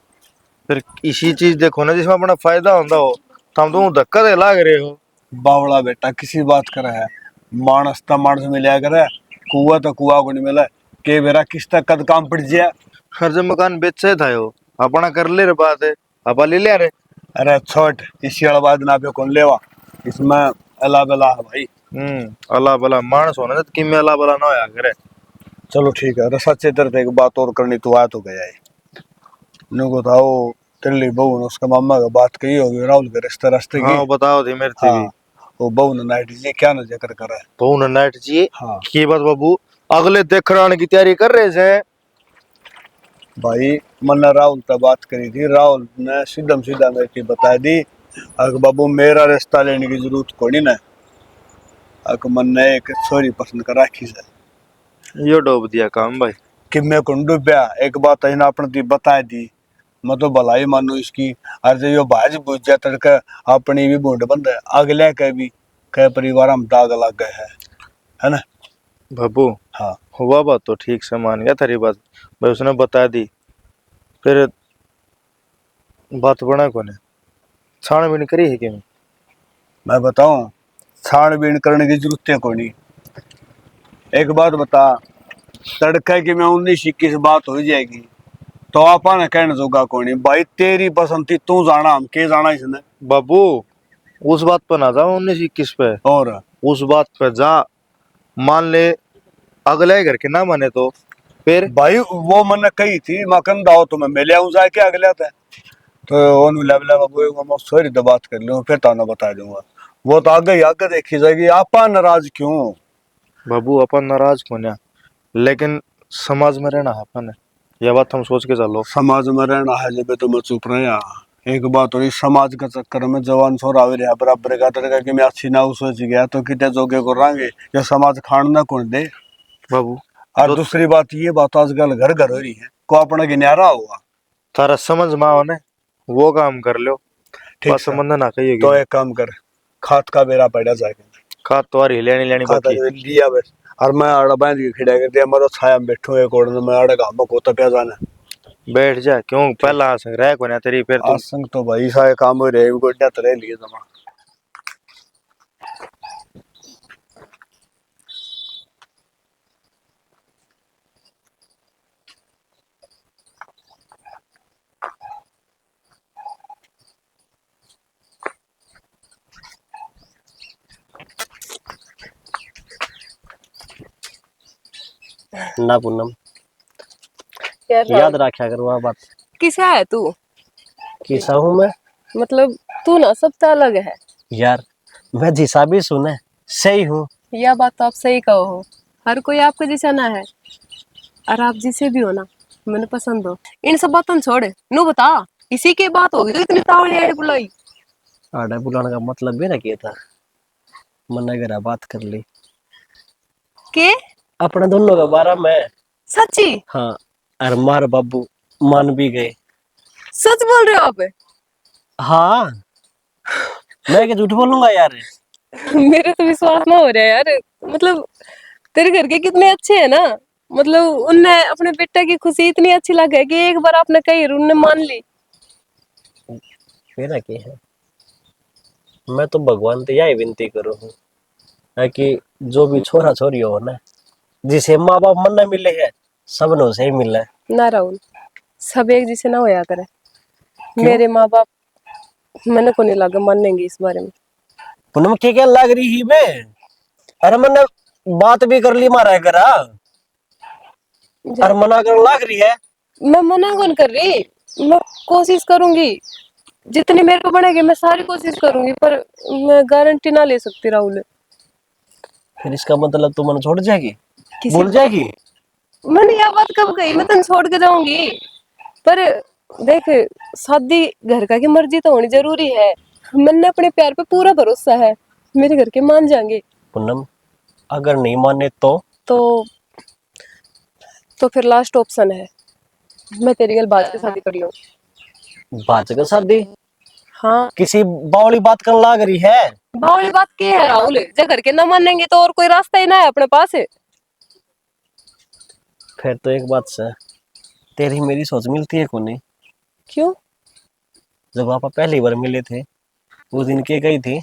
फिर इसी चीज देखो ना जिसमें अपना फायदा होता हो तुम तो धक्का दे लाग रहे हो। बावड़ा बेटा किसी बात कर है मानस तो मानस मिला करे कुआ तो कुआ को नहीं मिला के बेरा किस तक कद काम पड़ जाए। हर जब मकान बेचे था वो अपना कर ले रे बात है अपा ले ले रे। अरे छोट इसी वाला बात ना पे कौन लेवा इसमें अला बला है भाई। अल्लाह भला मानस होना तो कि में अल्लाह भला ना होया करे। चलो ठीक है सच्चे तरह एक बात और करनी तो आया तो गया है नुको था वो तिल्ली बहू ने उसका मामा का बात कही होगी राहुल के रिश्ते रास्ते की। हाँ बताओ थी मेरे थी हाँ वो बहू ने नाइट जी क्या ना जिक्र करे बहू ने नाइट जी हाँ की बात बाबू अगले देखरान की तैयारी कर रहे थे भाई मैंने राहुल से बात करी थी राहुल ने सीधा सीधा मेरे की बता दी अगर बाबू मेरा रिश्ता लेने की जरूरत कोनी ना अगर मैंने एक छोरी पसंद कर रखी से यो डूब दिया काम भाई कि मैं कौन डूबया एक बात है ना अपने ती बता दी मैं तो भलाई मानू इसकी अरे यो भाज बुझ जा तड़का अपनी भी बूंद बंद है अगले के भी कई परिवार हम दाग लग गए है ना बाबू। हाँ हुआ बात तो ठीक से मान गया थारी बात भाई उसने बता दी फिर बात बना कोने छानबीन करी है कि मैं बताऊं छानबीन करने की जरूरत है कोई नहीं। एक बात बता तड़के की मैं 19-21 बात हो जाएगी तो आपा ने कहने जोगा कोई नहीं भाई तेरी पसंद थी तू जाना हम के जाना इसने बाबू उस बात पर ना जाओ 19-21 पे और उस बात पे जा मान ले अगले घर के ना माने तो फिर भाई वो मैंने कही थी मकन दाओ तो मैं मिले आऊं जाके अगले थे तो उन लेवल बाबू सॉरी तो बात कर लूं फिर तो बता दूंगा वो तो आगे देखी जाएगी आपा नाराज क्यों। बाबू अपन नाराज कोन्या लेकिन समाज में रहना है अपन यह बात हम सोच के चलो समाज में रहना है जब तो मैं चुप रहा। एक बात और समाज का चक्कर में जवान छोरा भी रहा बराबर का तरीका कि मैं अच्छी ना सोच गया तो कितने जोगे को रांगे या समाज खान ना कौन दे बाबू। और दूसरी बात ये बात आजकल घर घर हो रही है को अपना गिनारा होगा तारा समझ में आओ ने वो काम कर लो ठीक संबंध ना कहिए तो एक काम कर खात का बेरा पड़ा जाके खात तो लेनी लेनी बाकी लिया बस और मैं आड़ा बांध के खिड़ा कर दिया मैं छाया में बैठू एक और मैं आड़ा गांव को तपिया जाना बैठ जा क्यों पहला आसंग रह को ना तेरी फिर तुम आसंग तो भाई सारे काम हो रहे गोड्या तरह लिए जमा ना पूनम यार याद रखा करो आ बात किसा है तू किसा हूँ मैं मतलब तू ना सबसे अलग है यार मैं जिसा भी सुने सही हूँ। यह बात तो आप सही कहो हो हर कोई आपको जैसा ना है और आप जिसे भी हो ना मैंने पसंद हो इन सब बातों छोड़ नु बता इसी की बात होगी तो इतनी तावड़ी आड़ी बुलाई आड़ा बुलाने का मतलब भी ना किया था मन अगर बात कर ली के अपने दोनों का बारा में। सच्ची? हाँ, और मार बाबू मान भी गए। सच बोल रहे हो आप? हाँ, मैं क्या झूठ बोलूंगा यार। मेरे तो विश्वास ना हो रहा है यार। मतलब तेरे घर के कितने अच्छे हैं ना। मतलब उनने अपने बेटे की खुशी इतनी अच्छी लगे कि एक बार आपने कही और उनने मान ली। मेरा क्या है, मैं तो भगवान से यही विनती करूँ हूँ है कि जो भी छोरा छोरी हो ना, जिसे माँ बाप मन न मिले है, सब ने उसे ही मिले। ना राहुल, सब एक जैसे ना होया करे। मेरे माँ बाप मैंने को नहीं लगा मानेंगे इस बारे में। पूनम क्या लग रही ही बे? अरे मैंने बात भी कर ली मारा करा, अरे मना कर लग रही है। मैं मना कौन कर रही, मैं कोशिश करूंगी जितनी मेरे को बनेगी, मैं सारी कोशिश करूंगी, पर मैं गारंटी ना ले सकती राहुल। फिर इसका मतलब तू मन छोड़ जाएगी, किसी भूल जाएगी? मैंने यह बात कब कही मैं तुम छोड़ के जाऊंगी? पर देख, शादी घर का की मर्जी तो होनी जरूरी है। मैंने अपने प्यार पे पूरा भरोसा है, मेरे घर के मान जाएंगे। पूनम अगर नहीं माने तो फिर लास्ट ऑप्शन है, मैं तेरी गल बात के शादी कर लूं। बात कर शादी? हाँ, किसी बावली बात कर लग रही है? बावली बात क्या है राहुल? जब घर के ना मानेंगे तो और कोई रास्ता ही ना है अपने पास। फिर तो एक बात से तेरी मेरी सोच मिलती है कोनी। क्यों? जब आप पहली बार मिले थे उस दिन के गई थी,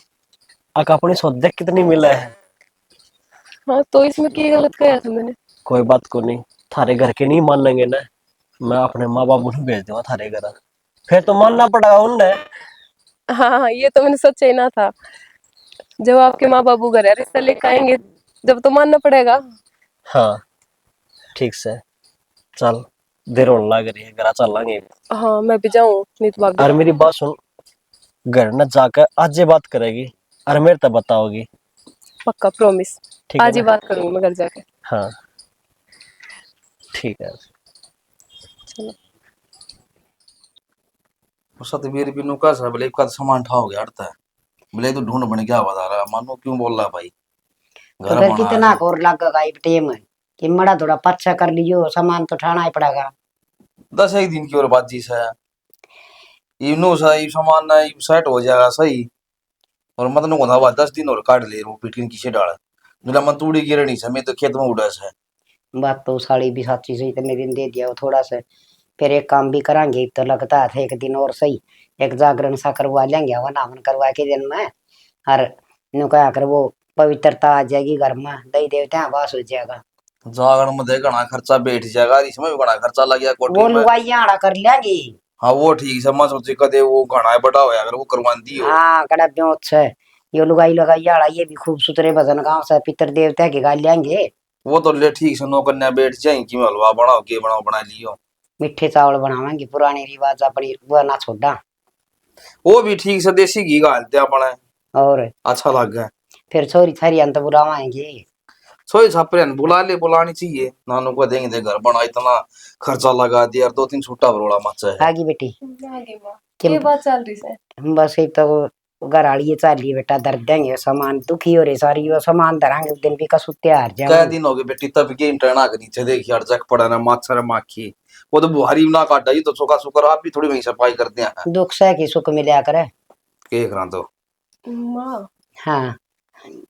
अक अपनी सोच देख कितनी मिला है। हाँ, तो इसमें क्या गलत कहा था मैंने? कोई बात को नहीं, थारे घर के नहीं मानेंगे ना, मैं अपने माँ बाप को भेज दूंगा थारे घर, फिर तो मानना पड़ेगा उन्हें। हाँ हाँ, ये तो मैंने सोचा ही ना था। जब आपके माँ बाबू घर है रिश्ता लेकर आएंगे, जब तो मानना पड़ेगा। हाँ ठीक से चल, देर होने लग रही है, घर चलेंगे। हाँ, मैं भी जाऊँ नहीं तो भाभी। और मेरी बात सुन, घर न जाकर आज ये बात करेगी और मेरे तब बताओगी? पक्का प्रॉमिस, ठीक है आज ही ना? बात करूंगी मैं घर जाके। हाँ ठीक है। चलो। सतबीर बिनु का सब बोले का सामान ठा हो गया अड़ता है। बोले तो ढूंढ बन क्या बता रहा मानो क्यों बोल रहा भाई? तो घर फिर बना कितना है। और लगेगा एक टेम कि मड़ा थोड़ा पच्छा कर लियो, सामान तो ठाना ही पड़ेगा। 10 एक दिन की और बात जी है। इनो सही सामान ना सेट हो जाएगा सही। और मतलब को ना 10 दिन और काट ले रो पिटकिन किसे डाल। मेरा मन तूड़ी गिरनी समय तो खेत में उड़ास है। बात तो साड़ी भी साची से इतने दिन दे दिया वो थोड़ा सा। फिर एक काम भी करांगे तो लगता है एक दिन और सही, एक जागरण सा करवा लेंगे, हवन हवन करवा के दिन में। और नु क्या कर वो पवित्रता आ जाएगी घर में, दही देवता वास हो जाएगा। जागरण में देख घना खर्चा बैठ जाएगा, इसमें भी बड़ा खर्चा लग गया कोठी वो में। लुगाइया आड़ा कर लेंगी। हाँ वो ठीक है, मैं सोचे कदे वो घना बड़ा होया अगर वो करवान दी हो। हाँ कड़ा ब्योत से ये लुगाई लगाइया आड़ा, ये भी खूब सुथरे भजन गांव से पितर देवता के गा लेंगे। वो तो ले ठीक से नौकन्या बैठ जाएंगी, हलवा बनाओ के बनाओ बना लियो। मिठे चावल बनावेंगे, पुराने रिवाज अपनी वो ना छोड़ा। वो भी ठीक से देसी घी घालते अपने, और अच्छा लग गया। फिर छोरी थारी अंत बुलावाएंगे। सोई छापरे बुला ले, बुलानी चाहिए। नानू को देंगे दे घर बना, इतना खर्चा लगा दिया, 2-3 छूटा बरोड़ा मचा है। आगी बेटी आगे माँ, किम- ये बात चल रही है। बस एक तो घराड़ी चाली बेटा धर देंगे सामान, दुखी हो रहे सारी वो सामान धरांगे उस दिन भी कसु तैयार कई जाए। दिन हो गए बेटी तब गेम टर्ना के नीचे देखी हर जग पड़ा ना माछर माखी। वो तो बुहारी ना काटा ही तो सुखा सुकर आप भी थोड़ी वही सफाई करते हैं। दुख से की सुख मिला करे। के करा तो माँ, हाँ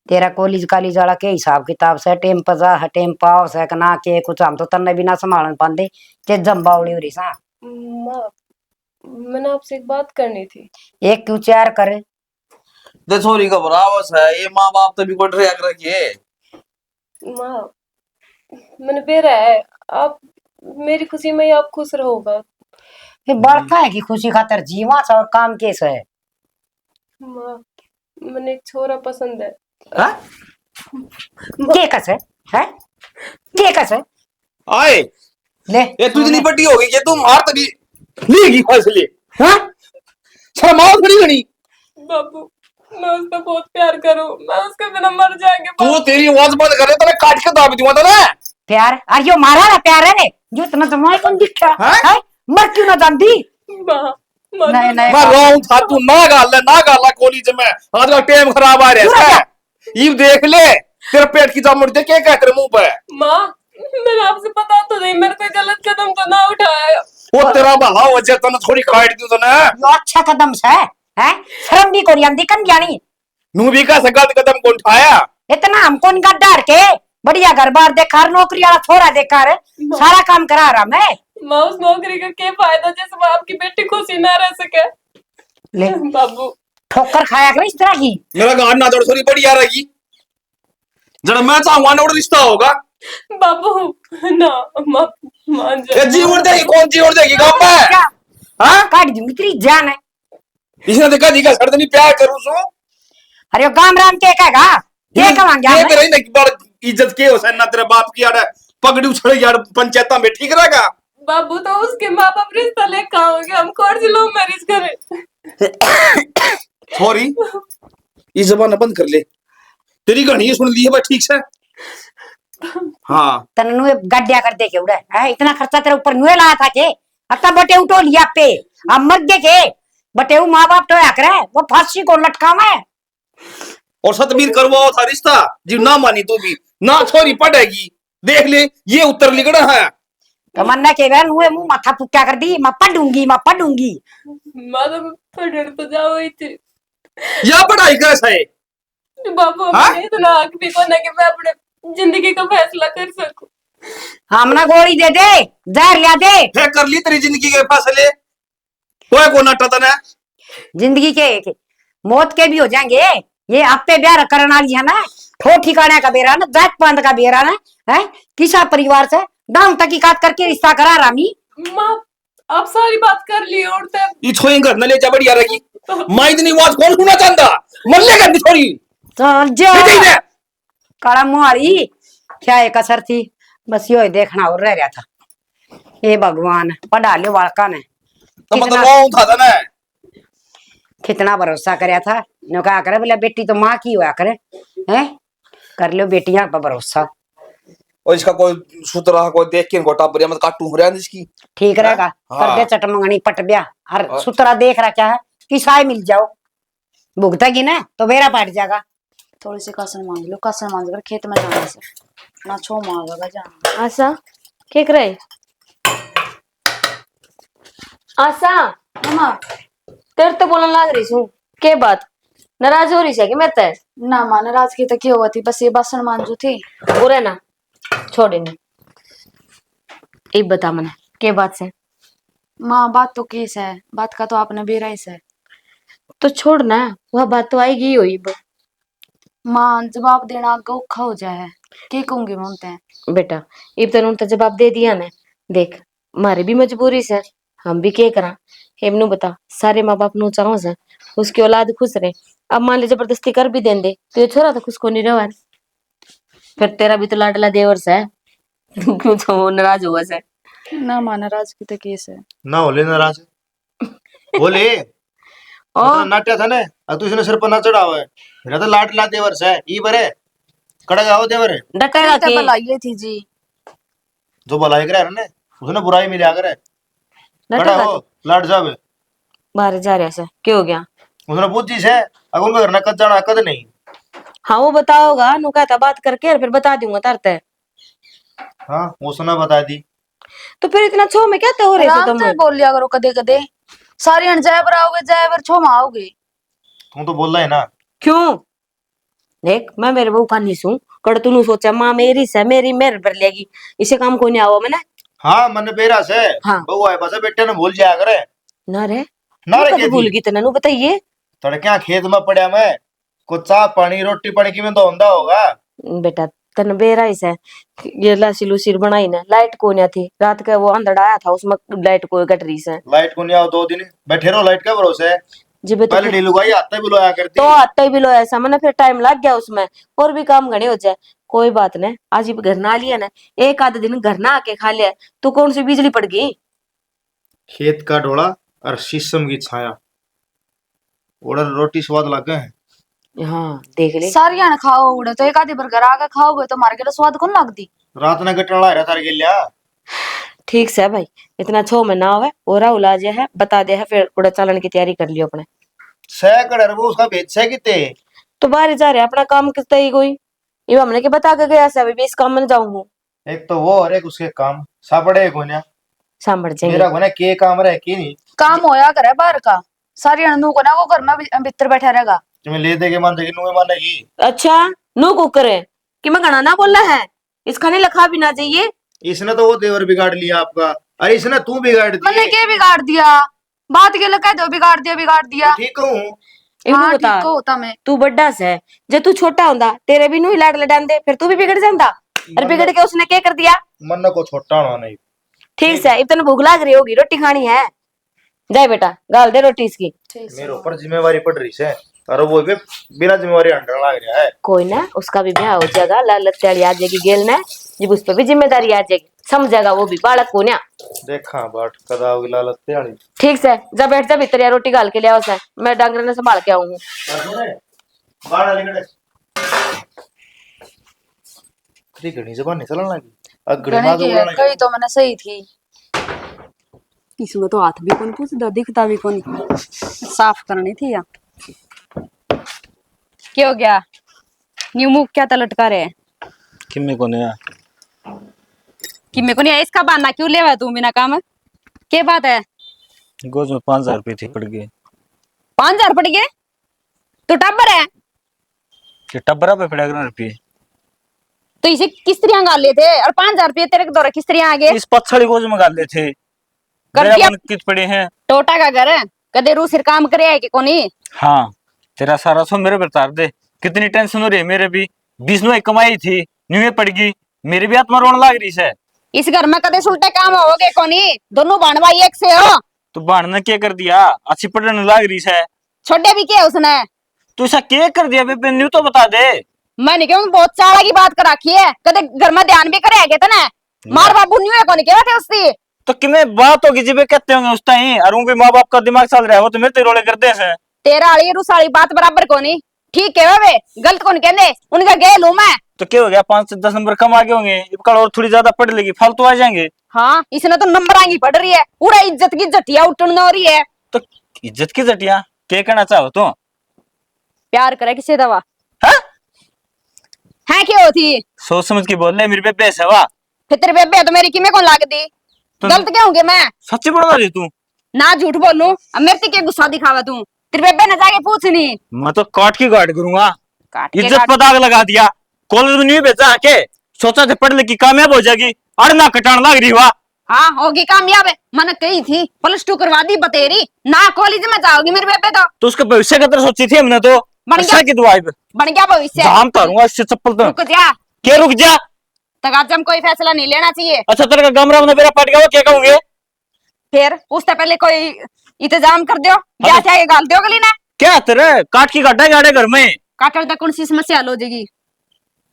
तेरा कॉलेज कालेज वाला के हिसाब किताब से टेम पजा है टेम पाओ से ना के कुछ हम तो तन्ने भी ना संभालन पांदे के जम्बावली हो रही सा। माँ, मैंने आपसे एक बात करनी थी। एक क्यों चार करे दे छोरी का बराबर है, ये माँ बाप तो भी कोई ट्रैक रखिए। माँ, मैंने बेरा है, आप मेरी खुशी में ही आप खुश रहोगा। ये बड़का है कि खुशी खातर जीवा सा और काम केस है। माँ, मैंने एक छोरा पसंद है। हाँ? के कस है के कस है आए ले ये तू इतनी बड़ी हो गई कि तुम हार तभी लेगी फैसले। हाँ शर्माओ थोड़ी घनी। बाबू, मैं उसका बहुत प्यार करूं, मैं उसके बिना मर जाएंगे। तू तेरी आवाज बंद करे तो मैं काट के दाब दूंगा ना। प्यार अरे यो मारा ना प्यार है रे जो इतना जमाई कौन दिखा है मर क्यों ना जानती। माँ, नहीं नहीं मैं रोऊं था तू ना गाल कोली में आज का टाइम खराब आ रहा है। ये देख ले तेरा पेट की जामुन दे क्या तेरे मुंह पे? माँ मैंने आपसे पता तो नहीं, मैंने कोई गलत कदम तो ना उठाया। वो तेरा भला वजह तने थोड़ी काट दी तने। यो अच्छा कदम से है, शर्म भी कोनी आंदी कन ज्ञानी। नू भी का गलत कदम कौन उठाया? इतना हमको निका डर के बढ़िया घर बार देखा, नौकरी वाला थोड़ा देखा रे, सारा काम करा रहा मैं। माँ उस नौकरी का क्या फायदा जैसे वो आपकी बेटी खुशी ना रह सके। ले बाबू ठोकर खाया कर इस तरह की। मेरा गाड़ ना जोड़ थोड़ी बढ़िया रहेगी। जरा मैं चाहूंगा ना रिश्ता होगा। बाबू ना मान जा। ये जीवन देगी कौन जीवन देगी गांव में? हाँ काट दूंगी तेरी जान है। इसने देखा जी का सर्द नहीं प्यार करूं सो। अरे वो गाम राम के कहेगा के कवांगे ये मेरे नहीं बड़ इज्जत के होसन ना तेरे बाप की यार पगड़ी उछल यार पंचायत में ठीक रहेगा। बाबू तो उसके माँ बाप रिश्ता लेकर आओगे, हम कौन सी लव मैरिज करें। सॉरी ये जबान बंद कर ले। तेरी कहानी सुन ली है बस ठीक से। हाँ तने नुए गड्ढा कर दे के उड़े है, इतना खर्चा तेरे ऊपर नुए लाया था के अत्ता बटे उठो लिया पे अब मर गए के बटे माँ बाप तो या करे वो फांसी को लटकावे। और सतबीर करवाओ था रिश्ता जी ना मानी तू भी ना छोरी पड़ेगी। देख ले ये उत्तर लिखना है। तो मन्ना के बहन हुए मुंह माथा फुक्का कर दी, मैं पढ़ूंगी। माँ तो पढ़ने तो जाओ ही थी। या पढ़ाई कैसा है? बाबू हमने इतना हक भी को ना कि मैं अपने जिंदगी का फैसला कर सकूं। हमना गोली दे दे, जहर लिया दे। है कर ली तेरी जिंदगी के फैसले कोई को ना टता जिंदगी के मौत के भी हो जाएंगे। ये आपे ब्याह करने वाली है ना, ठो ठिकाने का बेरा ना, जात पांत का बेरा ना है, किसा परिवार से गांव तक की काट करके रिश्ता करा रामी। माँ आप सारी बात कर ली और तब ये छोई घर न ले जा बढ़िया रहेगी। माँ इतनी आवाज कौन सुनना चाहता? मरने का छोरी चल जा काला मुहारी क्या एक असर थी, बस यो ही देखना और रह गया था। ये भगवान पढ़ा लियो बालका ने तो मतलब वो था ना कितना भरोसा करया था। नो कहा करे बोले बेटी तो माँ की हुआ करे हैं, कर लियो बेटियां पर भरोसा। और इसका कोई सुतरा कोई देख के गोटा पर मत काटू हो रहा है इसकी ठीक रहेगा। कर दे चटमंगनी पट ब्या हर सुतरा देख रहा क्या है कि साय मिल जाओ, भुगतेगी ना तो बेरा पाट जाएगा। थोड़ी सी कसर मांग लो, कसर मांग कर खेत में जाने से ना छो मांगेगा जाना। आशा क्या करे? आशा मामा तेरे तो बोलने लग रही हूँ के बात नाराज हो रही है कि मैं ते ना माँ नाराज की तो क्या हुआ थी, बस ये बासन मांझू थी। बुरे ना छोड़ इन्हें। एक बता मने के बात से? माँ बात तो केस है, बात का तो आपने बेरा है। तो छोड़ ना, वह बात तो आएगी ही अब। माँ जवाब देना आगे औखा हो जाए, के कहूंगी मानते हैं। बेटा इब तने तो जवाब दे दिया ना, देख मारी भी मजबूरी से हम भी क्या करा। हेमनु बता सारे माँ बाप नु चाहो से उसकी औलाद खुश रहे, अब मान ले जबरदस्ती कर भी देंदे तो ये छोरा तो खुश को नहीं रहा। फिर तेरा भी तो लाडला देवर से तू क्यों तो नाराज हुआ से? ना माँ नाराज की तो केस है। ना होले नाराज बोले और नाट्य था ने तू इसने सिर पर ना चढ़ावा है मेरा तो लाट ला देवर से ई बरे कड़क आओ देवर डटेगा के बुलाइए थी जी, जो भलाई करे ने उसने बुराई मिला करे कड़ा डटेगा हो लाट जावे बाहर जा रहा से क्या हो गया? उसने पूछी से अब उनका घर ना कद जाना कद नहीं। हाँ वो बताओगा नु कहता बात करके फिर बता दूंगा तरते। हाँ उसने बता दी तो फिर इतना छो में क्या हो रहे हो आराम तुम? से बोल लिया करो कदे कदे, सारी अनजायबर आओगे जायबर छो में आओगे। तू तो बोल रहा है ना क्यों? देख मैं मेरे बहू का नहीं सू कड़ तू सोचा माँ मेरी से मेरी मेरे पर लेगी, इसे काम को नहीं आओ मैंने। हाँ मन बेरा से हाँ। बहू आए बस बेटे ने भूल जाया करे ना रे ना रे कभी भूल गई तना नु बताइए। तड़किया खेत में पड़ा मैं कुछ चाह पानी रोटी पानी की में तो होंदा होगा। बेटा तन बेरा से ये लासी लूसी बनाई ना, लाइट को नहीं थी रात का, वो अंधड़ आया था उसमें लाइट को कट रही से। लाइट को नहीं आओ 2 दिन बैठे रहो लाइट का भरोसे जी बेटा पहले ढील उगाई आते भी लोया करती तो आते भी लो ऐसा मैंने फिर टाइम लग गया उसमें और भी काम घने हो जाए। कोई बात नहीं आज ही घर ना लिया ना, एक आधे दिन घर ना आके खा लिया तो कौन सी बिजली पड़ गई। खेत का ढोला और शीशम की छाया उड़न रोटी स्वाद लगे हैं। हाँ देख ले सारी अन खाओ उड़े तो एक आधी बार घर आके खाओगे तो मार के तो स्वाद कौन लगती। रात ने गटन ला रहा तार के लिया ठीक से भाई इतना छो में ना होवे और उलाज है बता दे है फिर उड़ा चालन की तैयारी कर लियो अपने। सह कड़र वो उसका भेज से किते तो बाहर जा रहे अपना काम कितना ही कोई ये हमने के बता के गया से अभी भी इस काम में जाऊं एक तो वो और एक उसके काम सापड़े कोन्या सांभर जाएंगे मेरा कोने के काम रहे की नहीं काम होया करे बाहर का, सारी अणु को ना वो घर में भीतर बैठा रहेगा। तुम्हें ले दे के मान देगी नुए मानेगी। अच्छा नो कुकर है कि मैं गाना ना बोलना है, इसका नहीं लिखा भी ना चाहिए। इसने तो वो देवर बिगाड़ लिया आपका, अरे इसने तू बिगाड़ दी। मैंने क्या बिगाड़ दिया, बात के लगा दो बिगाड़ दिया बिगाड़ दिया। ठीक हूँ हाँ बता ठीक होता मैं, तू बड्डा से जे तू छोटा होंदा तेरे भी नु लाड लडांदे फिर तू भी बिगड़ जांदा। और बिगड़ के उसने क्या कर दिया? मन को छोटा होना नहीं। ठीक से इतने भूख लाग रही होगी, रोटी खानी है, जाए बेटा गाल दे रोटी इसकी। मेरे ऊपर जिम्मेवारी पड़ रही है और वो भी बिना जिम्मेवारी अंडर लाग रहा है। कोई ना उसका भी ब्याह हो जाएगा, लाल त्याड़ी आ जाएगी गेल ने, जब उस पर भी जिम्मेदारी आ जाएगी, समझेगा वो भी बालक को ना। देखा बाट कदा होगी लालत त्याड़ी। ठीक से जा बैठ जा भीतर या रोटी गाल के ले आओ से, मैं डांगर ने संभाल के आऊंगी। बाड़ा लिखड़े तेरी घड़ी जबान नहीं चलने लगी। गणे की है, कही तो मैंने सही थी। इसमें तो हाथ भी कौन पूछता, दिखता भी कौन, साफ करनी थी या क्या हो गया? न्यू मुंह क्या लटका रहे हैं किम्मे को नया कि मेरे को नहीं, इसका बहाना क्यों लेवा तू बिना काम? क्या बात है? गोज में 5000 रुपये थी पड़ गए। 5000 पड़ गए? तो टब्बर है कि टब्बरा पे पड़ा कर रुपये तो इसे किस्तियां गाल लेते और 5000 रुपये तेरे के दौरे किस्तियां आ गए। इस पछड़ी गोज में गाल ले थे कित पड़े हैं। टोटा का घर है, कदे रू सिर काम करे है कि कोनी? हाँ तेरा सारा सो मेरे पर तार दे, कितनी टेंशन हो रही है मेरे भी। 20 में कमाई थी न्यू पड़ गई, मेरी भी आत्मा रोने लग रही है। इस घर में कदे सुलटे काम होगे कोनी? दोनों भाण भाई एक से हो। तू बाण ने क्या कर दिया? अच्छी पढ़ने लग रही है। छोड़े भी क्या उसने? तू ऐसा क्या कर दिया बेबे, न्यू तो बता दे। मैंने क्यों बहुत चाला की बात कर रखी है, कदे घर में ध्यान भी करे है ना? मार बाबू न्यू है कोनी क्या थे उसकी? तो कि मैं बात होगी जिबे कहते होंगे उस टाइम, और भी माँ बाप का दिमाग चल रहा है, वो तो मेरे रोले करते हैं। तेरा आली रूसाली बात बराबर कोनी, ठीक है वे गलत कौन कहने, उनका गेल हूं मैं। तो क्या हो गया, 5 से 10 नंबर कम आगे होंगे, कल और थोड़ी ज्यादा पढ़ लेगी, फालतू आ जाएंगे। हाँ इसने तो नंबर आगे पढ़ रही है, पूरा इज्जत की जटिया उठन हो रही है। तो इज्जत की जटिया क्या कहना चाहो तुम? प्यार करे किसे दवा है क्या होती? सोच समझ के बोल ले, मेरी बेबे है वाह। फिर तेरे बेबे तो मेरी किमे कौन लाग दी? गलत क्या होंगे मैं? सच्ची बोल रही तू? ना झूठ बोलूं, अब मेरे से क्या गुस्सा दिखावा तू? तेरे बेबे ने जाके पूछ नहीं। मैं तो काट की गार्ड करूंगा। इज्जत काट। पर दाग लगा दिया, कॉलेज में नहीं भेजा के, सोचा थे पढ़ लिखी कामयाब हो जाएगी, अरे ना कटान लग रही हुआ। हाँ होगी कामयाब है, मैंने कही थी +2 करवा दी बतेरी, ना कॉलेज में जाओगी मेरे बेबे तो उसके भविष्य की तरह सोची थी हमने तो। बन गया की दुआ बन गया भविष्य। जाम तारूंगा इससे चप्पल तो। रुक जा, क्या रुक जा? तगाजम कोई फैसला नहीं लेना चाहिए। अच्छा तेरे का गमरा में मेरा पट गया, वो क्या कहूंगे? फिर उससे पहले कोई इंतजाम कर दो, क्या चाहिए गाल दो गली ना। क्या तेरे काट की गाड़ा गाड़े घर में काटल तक कौन सी समस्या हल हो जाएगी?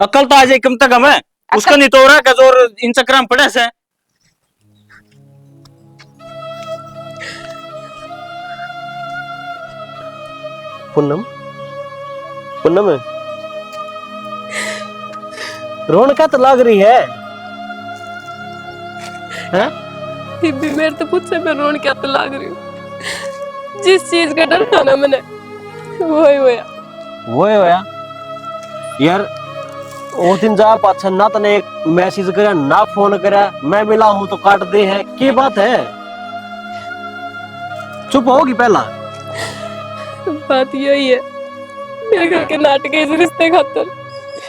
अकल तो आ जाए कम तक हमें, उसका नहीं तो हो रहा का जोर इन चक्कर में पड़े से। पूनम पूनम रोन का तो लग रही है, हैं? भी मेरे तो पूछे मैं रोन क्या तो लाग रही हूँ, जिस चीज का डर था ना मैंने वो ही होया। वो होया यार, वो दिन जा पाछा ना तने एक मैसेज करा ना फोन करा, मैं मिला हूं तो काट दे है, की बात है? चुप होगी पहला। बात यही है, मेरे घर के नाटक इस रिश्ते खातर।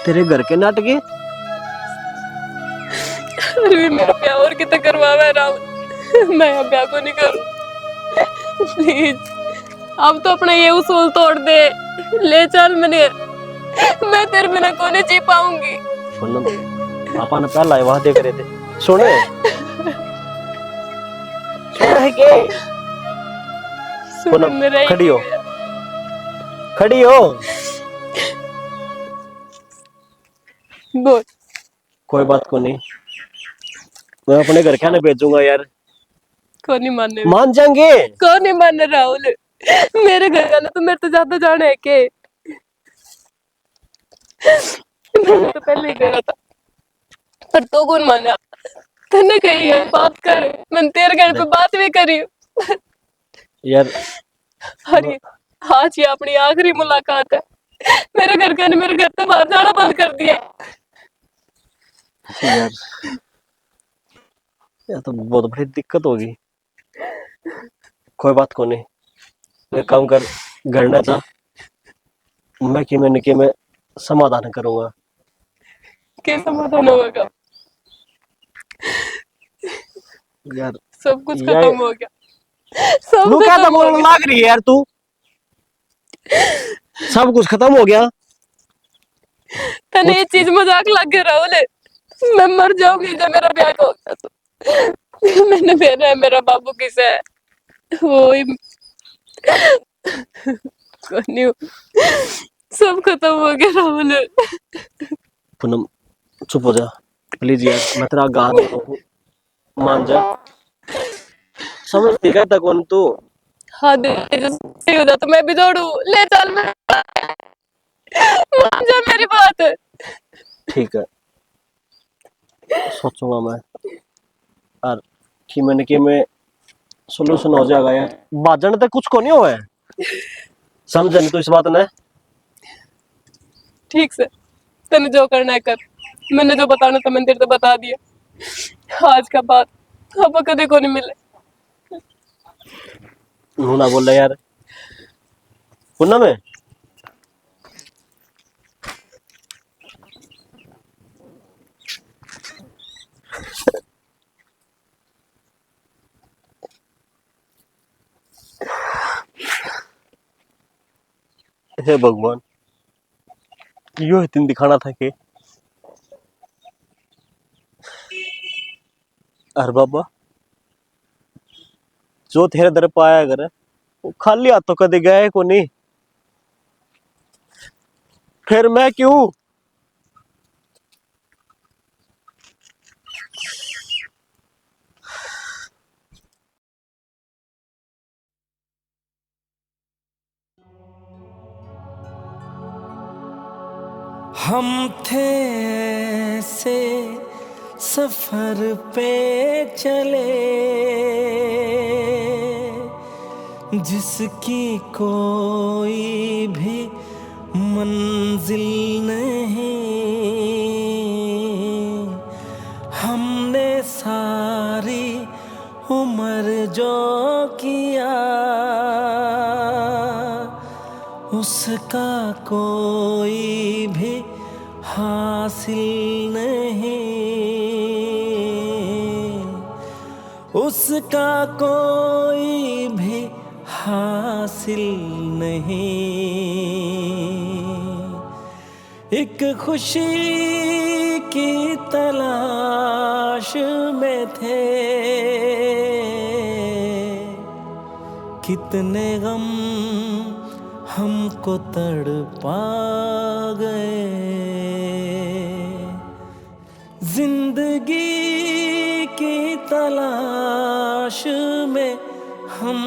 तेरे घर के नाटक? अरे भी मेरा ब्याह और कितना करवावा है राहुल, मैं अब ब्याह को नहीं करूं प्लीज। अब तो अपना ये उसूल तोड़ दे, ले चल मैं तेरे बिना को नहीं जी पाऊंगी। पूनम पापा ने पहला वादे करे थे, सुने सुने के पूनम खड़ी हो, खड़ी हो। बोल। कोई बात को नहीं, मैं अपने घर क्या ना भेजूंगा यार। कौन नहीं मानने, मान जाएंगे। कौन नहीं मानने राहुल, मेरे घर का ना तो मेरे तो ज्यादा जाने है के। मैंने तो पहले ही कहा था, पर तो कौन माना? तने कही है बात कर, मैंने तेरे घर पे बात भी करी यार। अरे आज ये अपनी आखिरी मुलाकात है, मेरे घर का ने मेरे घर से बाहर जाना बंद कर दिया। यार ये तो बहुत बड़ी दिक्कत होगी। कोई बात को नहीं, एक काम कर, घर ना जा, मैं कि मैं निके में समाधान करूंगा। क्या समाधान होगा? यार सब कुछ यार खत्म हो गया, सब तू क्या तो खत्म हो बोलने गया। लग रही है यार तू? सब कुछ खत्म हो गया? तने ये कुछ चीज मजाक लग गया राहुल, मैं मर जाऊंगी जब मेरा ब्याह होगा तो। मैंने फेरा है मेरा बाबू किसे है, वो ही कोनी हूँ। सब खत्म हो गया राहुल। पूनम चुप हो जा प्लीज यार, मैं तेरा गा रहा हूँ, मान जा। समझती कहता कौन तू? हाँ दीदी जो सही हो जाता मैं भी दौड़ू, ले चल मैं, मान जा मेरी बात। ठीक है, सोचूंगा मैं। और कि में सोल्यूशन हो जाएगा यार, बाजन तक कुछ को नहीं हुआ है, समझ नहीं तू इस बात ने? ठीक से तने जो करना है कर, मैंने जो बताना था मैंने तेरे को बता दिया। आज का बात अब कदे को नहीं मिले। नू ना बोल रहा यार पूनम में। हे भगवान, यो दिन दिखाना था कि अरे बाबा जो तेरे दर पाया अगर वो खाली हाथों कदे गए को नहीं, फिर मैं क्यों? हम थे ऐसे सफर पे चले जिसकी कोई भी मंजिल नहीं, हमने सारी उम्र जो किया उसका कोई भी हासिल नहीं, उसका कोई भी हासिल नहीं। एक खुशी की तलाश में थे, कितने गम हमको तड़पा गए। जिंदगी की तलाश में हम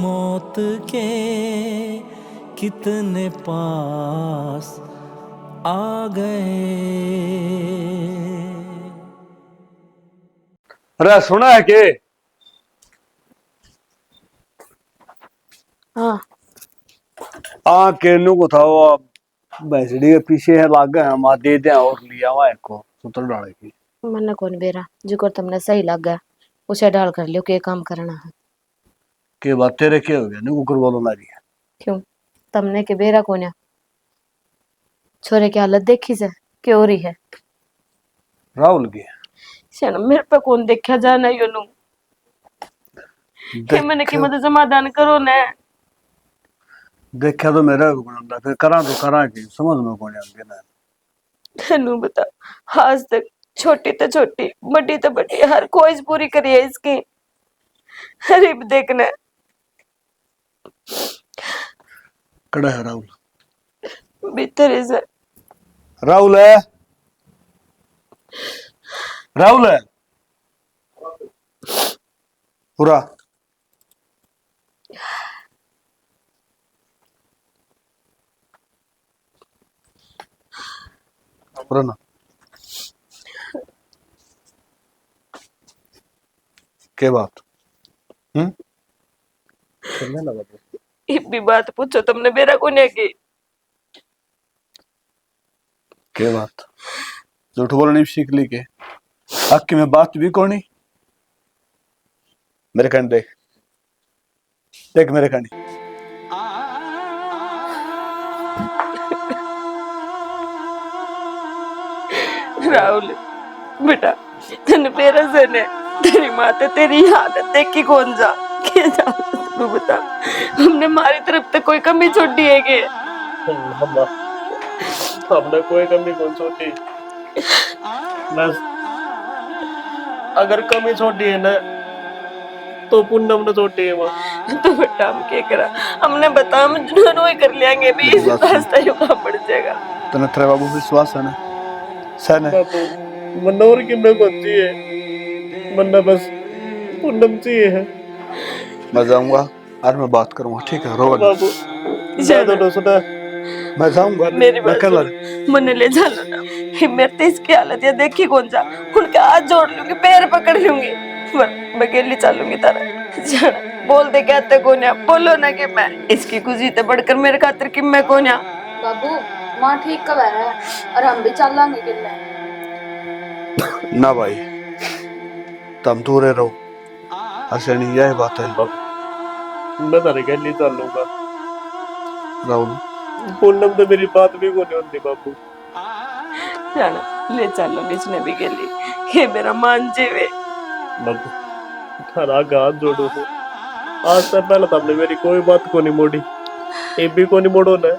मौत के कितने पास आ गए। अरे सुना है के? हाँ केनू को था वो भैंसड़ी के पीछे है लाग गए हम दे दे और लिया हुआ एक को सूत्र डाले की। मैंने कौन बेरा जो तुमने सही लग गया उसे डाल कर लियो के काम करना है। के बात तेरे क्या हो गया नी कुकर बोलो मारी है। क्यों तुमने के बेरा कोन्या छोरे की हालत देखी से क्यों हो रही है? राहुल की शान मेरे पे कौन देखा जाना यो नु के मैंने की मदद समाधान करो ने। देखा तो मेरा भी गुणा फिर करा की समझ में कौन आगे ना। तनु बता, आज तक छोटी तो छोटी बड़ी तो बड़ी हर कोई पूरी करी है इसकी, हरीब देखना कड़ा है राहुल भीतर से। राहुल है राहुल है पूरा पूरा ना के बात सुनने लगा ये भी बात पूछो तुमने मेरा को नहीं की। के बात झूठ बोलनी सीख ली के आखिर में बात भी कौन नहीं। मेरे कण देख देख मेरे कण राहुल बेटा तेने पेरा से ने तेरी माँ तो तेरी आदत देख की कौन जा के जा तू बता। हमने हमारी तरफ से कोई कमी छोड़ी है के अम्मा हमने कोई कमी कौन छोड़ी, बस अगर कमी छोड़ी है ना तो पूनम ने छोड़ी है माँ। तो बेटा हम क्या करा, हमने बता हम दोनों ही कर लेंगे भी इस रास्ता ही काम पड़ जाएगा। तने तेरे बाबू विश्वास है ना सर ने बापू मन्ना और कि मैं कौन चाहिए, मन्ना बस पूनम चाहिए है। मैं जाऊंगा और मैं बात करूंगा ठीक है रोवन बापू ज्यादा तो सुना मैं जाऊंगा मेरी बात कल मन ले जाना ना, मेरे तो इसकी हालत ये देखी कौन जा, उनका हाथ जोड़ लूंगी पैर पकड़ लूंगी मैं अकेली चलूंगी तारा जाना। बोल दे कहते कौन है, बोलो ना कि मैं इसकी खुशी ते बढ़कर मेरे खातिर कि मैं कौन है। बाबू माँ ठीक कब है और हम भी चल लांगे किले। ना भाई तुम दूर रहो ऐसे नहीं यही बात है। मैं तारे अकेली चल लूंगा। राहुल पूनम तो मेरी बात भी को नहीं होती बापू। जाना ले चलो इसने भी गली ये मेरा मान जेवे। बापू थारा हाथ जोड़ो हो, आज से पहले तो हमने मेरी कोई बात को नहीं मोड़ी, ये भी को नहीं मोड़ो ना।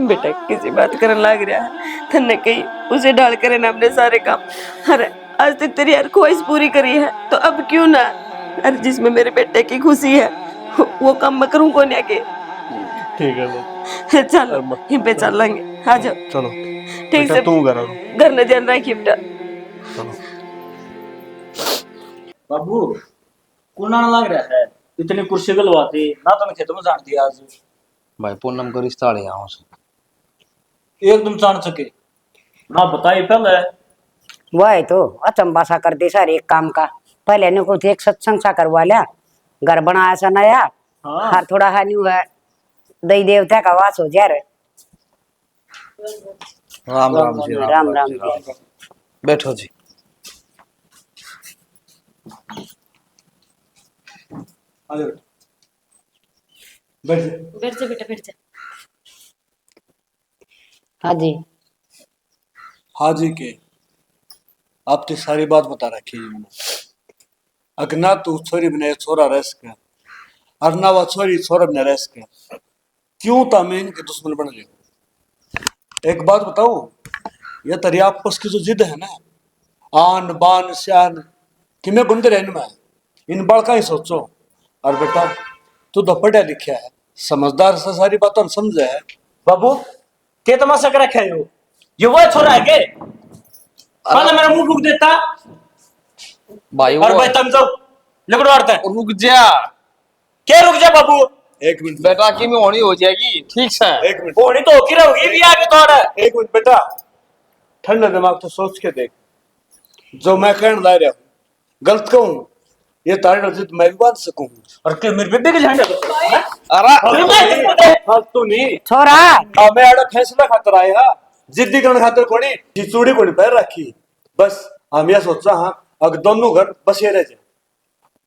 बेटा किसी बात करने लग रहा है थने कही उसे डाल करे ना अपने सारे काम। अरे आज तक तेरी हर ख्वाहिश पूरी करी है तो अब क्यों ना, अरे जिसमें मेरे बेटे की खुशी है वो काम मैं करूँ कौन आगे। ठीक है बापू चलो यहीं पे चल लेंगे, आ जाओ चलो ठीक से तू घर घर न ध्यान रखिए बेटा। बाबू कुना लग रहा है इतनी कुर्सी गलवाती ना तो खेत में जान दिया आज भाई पूनम को रिश्ता ले आऊं एकदम जान सके ना बताई पहले। वह तो अचंबा सा कर दे सर एक काम का। पहले ने कुछ एक सत्संग सा करवा लिया, घर बनाया सा नया। हाँ। हर थोड़ा हानि हुआ दई देवता का वास हो जा रहा। राम राम जी राम राम जी। बैठो जी। बैठ जा बेटा बैठ जा। हाँ जी हाँ जी के आप तो सारी बात बता रखी है अगर ना तू छोरी बने छोरा रह सके और ना वो छोरी छोरा बने रह सके क्यों तामे इनके दुश्मन बन गए। एक बात बताओ ये तेरी आपस की जो जिद है ना आन बान शान कि मैं बुंदे रहने में इन बड़का ही सोचो। और बेटा तू तो पढ़ा लिखा है समझदार से सारी बातों में समझे है। बाबू के तमाशा कर रखा है ये वो छोरा है के पहले मेरा मुंह फूक देता भाई और वो भाई तुम जाओ लगड़वाड़ता है। रुक जा क्या रुक जा बाबू, एक मिनट बेटा की में होनी हो जाएगी ठीक से। एक मिनट होनी तो होगी रहोगी भी आगे थोड़ा। एक मिनट बेटा ठंडा दिमाग तो सोच के देख जो मैं कहने ला रहा हूँ गलत कहूँ ये तारे जिद मैं भी बांध सकूँ। और के मेरे बेबे के झंडा अरे फालतू नहीं छोरा मैं आड़ा फैसला खातर आया जिद्दी करने खातर कोनी चूड़ी कोनी पैर रखी बस हम यह सोचा हाँ अगर दोनों घर बस ये रह जाए।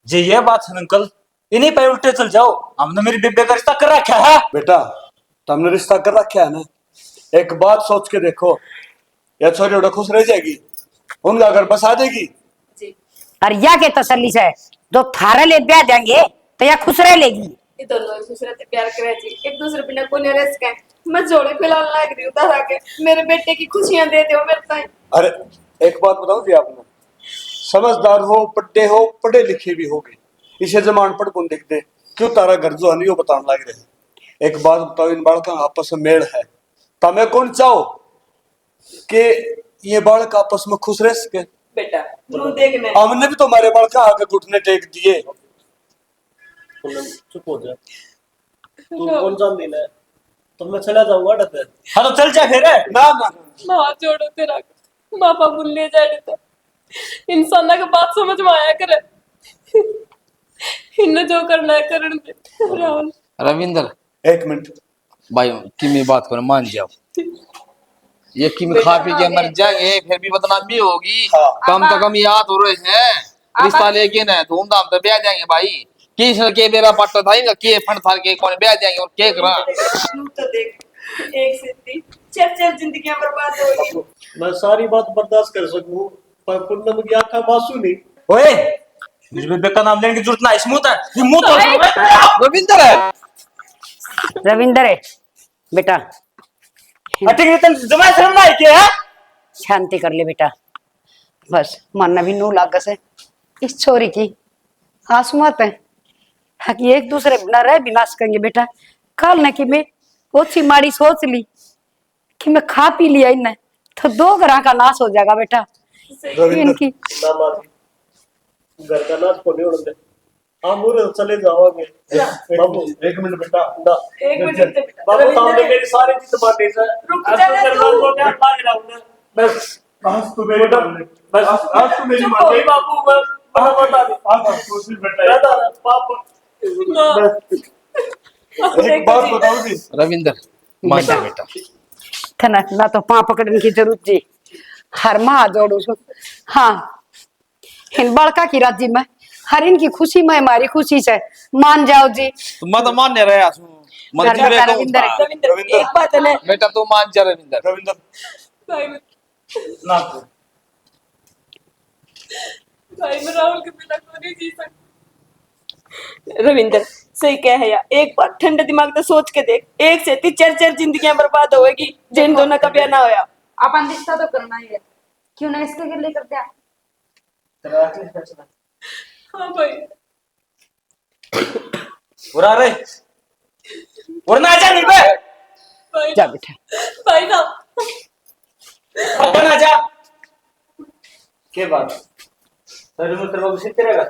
जी ये बात है अंकल इन्हीं पे उल्टे चल जाओ, हमने मेरी बेबे का रिश्ता कर रखा है। बेटा तुमने रिश्ता कर रखा है ना एक बात सोच के देखो यह छोरी उड़ा खुश रह जाएगी उनका घर बस आ जाएगी। और या के तसल्ली से जो थारे ले ब्याह देंगे तो या खुश रह लेगी। ये दोनों एक दूसरे से प्यार करे जी, एक दूसरे बिना को नहीं रह सके। मैं जोड़े फिलहाल लाग रही हूँ तारा के मेरे बेटे की खुशियां दे दो मेरे ताई। अरे एक बात बताऊं जी आपने समझदार हो बड़े हो पढ़े लिखे भी हो गए इसे जमान पढ़ कौन देखते क्यों तारा घर जो है वो बताने लग रहे। एक बात बताओ इन बालक आपस में मेल है तमें कौन चाहो कि ये बालक आपस में खुश रह सके। बेटा तू देखने हमने भी तो हमारे बालक आगे घुटने टेक दिए। चुप हो जा, तू कौन जान देना है तो मैं चला जाऊंगा डर। हाँ तो चल जा फिर ना ना माँ जोड़ो तेरा बापा भूल ले जाए तो इंसान का बात समझ में आया करे। इन्हें जो करना है करण दे राहुल। रविंदर एक मिनट भाई किमी बात करो मान जाओ, ये किमी खा पी के मर जाएंगे फिर भी बदनामी होगी। कम तो कम याद हो रहे हैं रिश्ता लेके ना धूमधाम से ब्याह जाएंगे भाई। किस के मेरा पट्टा था इनका के फंड था के कौन ब्याह जाएंगे और के करा तो देख एक से तीन चार जिंदगियां बर्बाद होगी। मैं सारी बात बर्दाश्त कर सकूं पर पूनम की आंखें मासूम नहीं। ओए मुझे बेबे का नाम लेने की जरूरत नहीं, स्मूथ है ये मुंह तो रविंदर है। रविंदर है बेटा, ठीक है जमा शर्म ना के है। शांति कर ले बेटा, बस मानना भी नू लाग से इस छोरी की आंसू मत है कि एक दूसरे बिना रह भी ना सकेंगे बेटा। कल न कि मैं ओछी माड़ी सोच ली कि मैं खा पी लिया इन्हें तो 2 घरों का नाश हो जाएगा बेटा। इनकी घर का नाश को नहीं उड़ते हम पूरे चले जाओगे। बाबू एक मिनट बेटा, एक मिनट बाबू सामने मेरी सारी चीज बातें सर रुक जाना तू। बस आज तो मेरी मान ले, बस आज तो मेरी चुप मान हो। ले। बाबू बस बता दे आज कोशिश बेटा, पापा एक बात बताओगी रविंदर मान जा बेटा, थना ना तो पाँ पकड़ने की जरूरत जी, हर माँ जोड़ू सु। हाँ इन बड़का की राजी में हर इनकी खुशी में हमारी खुशी से मान जाओ जी। तो मैं तो मान नहीं रहा मर्जी कर रे लो, कहूं रविंदर। था। रविंदर एक बात है ना बेटा तू मान जा रविंदर। रविंदर भाई ना भाई मैं राहुल के बिना तो नहीं जी सकती। रविंदर सही कह है यार, एक बार ठंडे दिमाग से सोच के देख, एक से तीन चार जिंदगियां बर्बाद होएगी जिन दोनों का ब्याह ना होया। अपन रिश्ता तो करना ही है, क्यों ना इसके लिए करते हैं। हाँ भाई बुरा रे वरना आजा नहीं बे भाई जा बेटा, भाई ना अपन आजा के बात सर मैं तेरे को सीखते रहेगा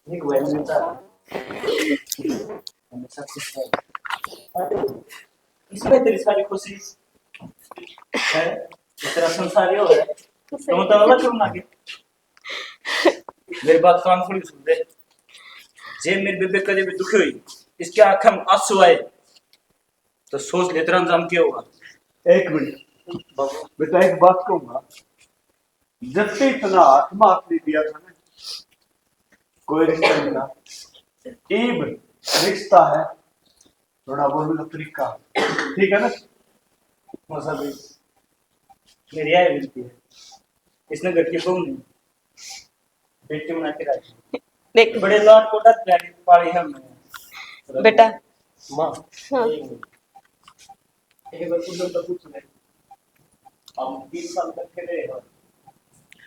एक बार मिलता हमेशा खुश रहे इसमें तेरी सारी खुशी है तेरा संसार ही हो है तो मतलब अलग क्यों ना के मेरी बात कान खोल के सुन ले जे मेरे बेबे कदे भी दुखी हुई इसके आंखों में आंसू आए तो सोच ले तेरा अंजाम क्या होगा। एक मिनट बेटा, एक बात कहूंगा, जब से इतना आत्मा आपने दिया था ना कोई रिश्ता नहीं था, ईब रिश्ता है थोड़ा बोलने का तरीका, ठीक है ना। मौसा भी मेरी आय मिलती है इसने घर की बहू नहीं बेटी बना के रखी देख बड़े लाड कोटा प्यारी पाली है हमने बेटा। माँ हाँ एक बार कुछ तो पूछ ले हम 20 साल तक के रहे हैं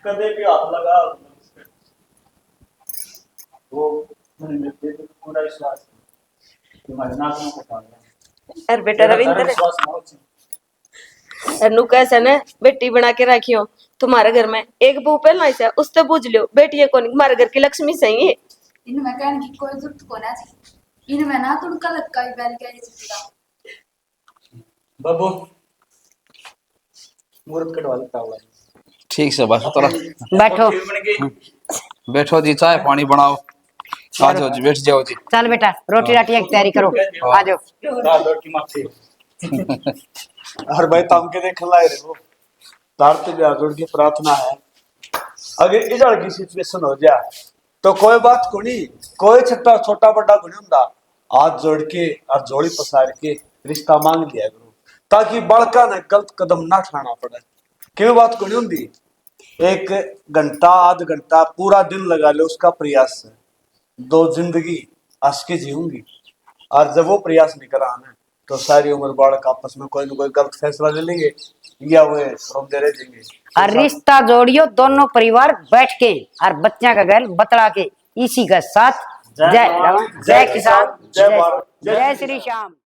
कदे भी हाथ लगा वो मैंने मेरे पे पूरा विश्वास है तुम्हारे नाक में पता है अरे बेटा रविंदर विश्वास ना अनु कैसे ने बेटी बना के रखियो तुम्हारे घर में एक बहू पहला ऐसा उससे पूछ लियो बेटी है कौन हमारे घर की लक्ष्मी सही है। इनमें कहने की कोई जरूरत को ना थी, इनमें ना तुड़का लटका ही बैल के चिपका। बाबू मुहूर्त कटवा लेता हूँ ठीक से बस थोड़ा बैठो बैठो जी, चाय पानी बनाओ, आ जाओ जी, बैठ जाओ जी। चल बेटा रोटी राटी की तैयारी करो, आ जाओ। दाल रोटी माफी हर भाई तम के देख लाए रे वो तारते भी जोड़ की प्रार्थना है, अगर इधर की सिचुएशन हो जाए तो कोई बात को नहीं, कोई छोटा छोटा बड़ा को नहीं होता, हाथ जोड़ के और जोड़ी पसार के रिश्ता मांग लिया करो ताकि बड़का ने गलत कदम ना उठाना पड़े। क्यों बात को नहीं होती, 1 घंटा आध घंटा पूरा दिन लगा ले उसका प्रयास है, 2 जिंदगी हंस के जीऊंगी, और जब वो प्रयास नहीं करा ना तो सारी उम्र बालक आपस में कोई ना कोई गलत फैसला ले लेंगे या वो रोते रह जाएंगे। और रिश्ता जोड़ियो दोनों परिवार बैठ के और बच्चा का गैल बतला के, इसी के साथ जय किसान, जय भारत, जय श्री श्याम।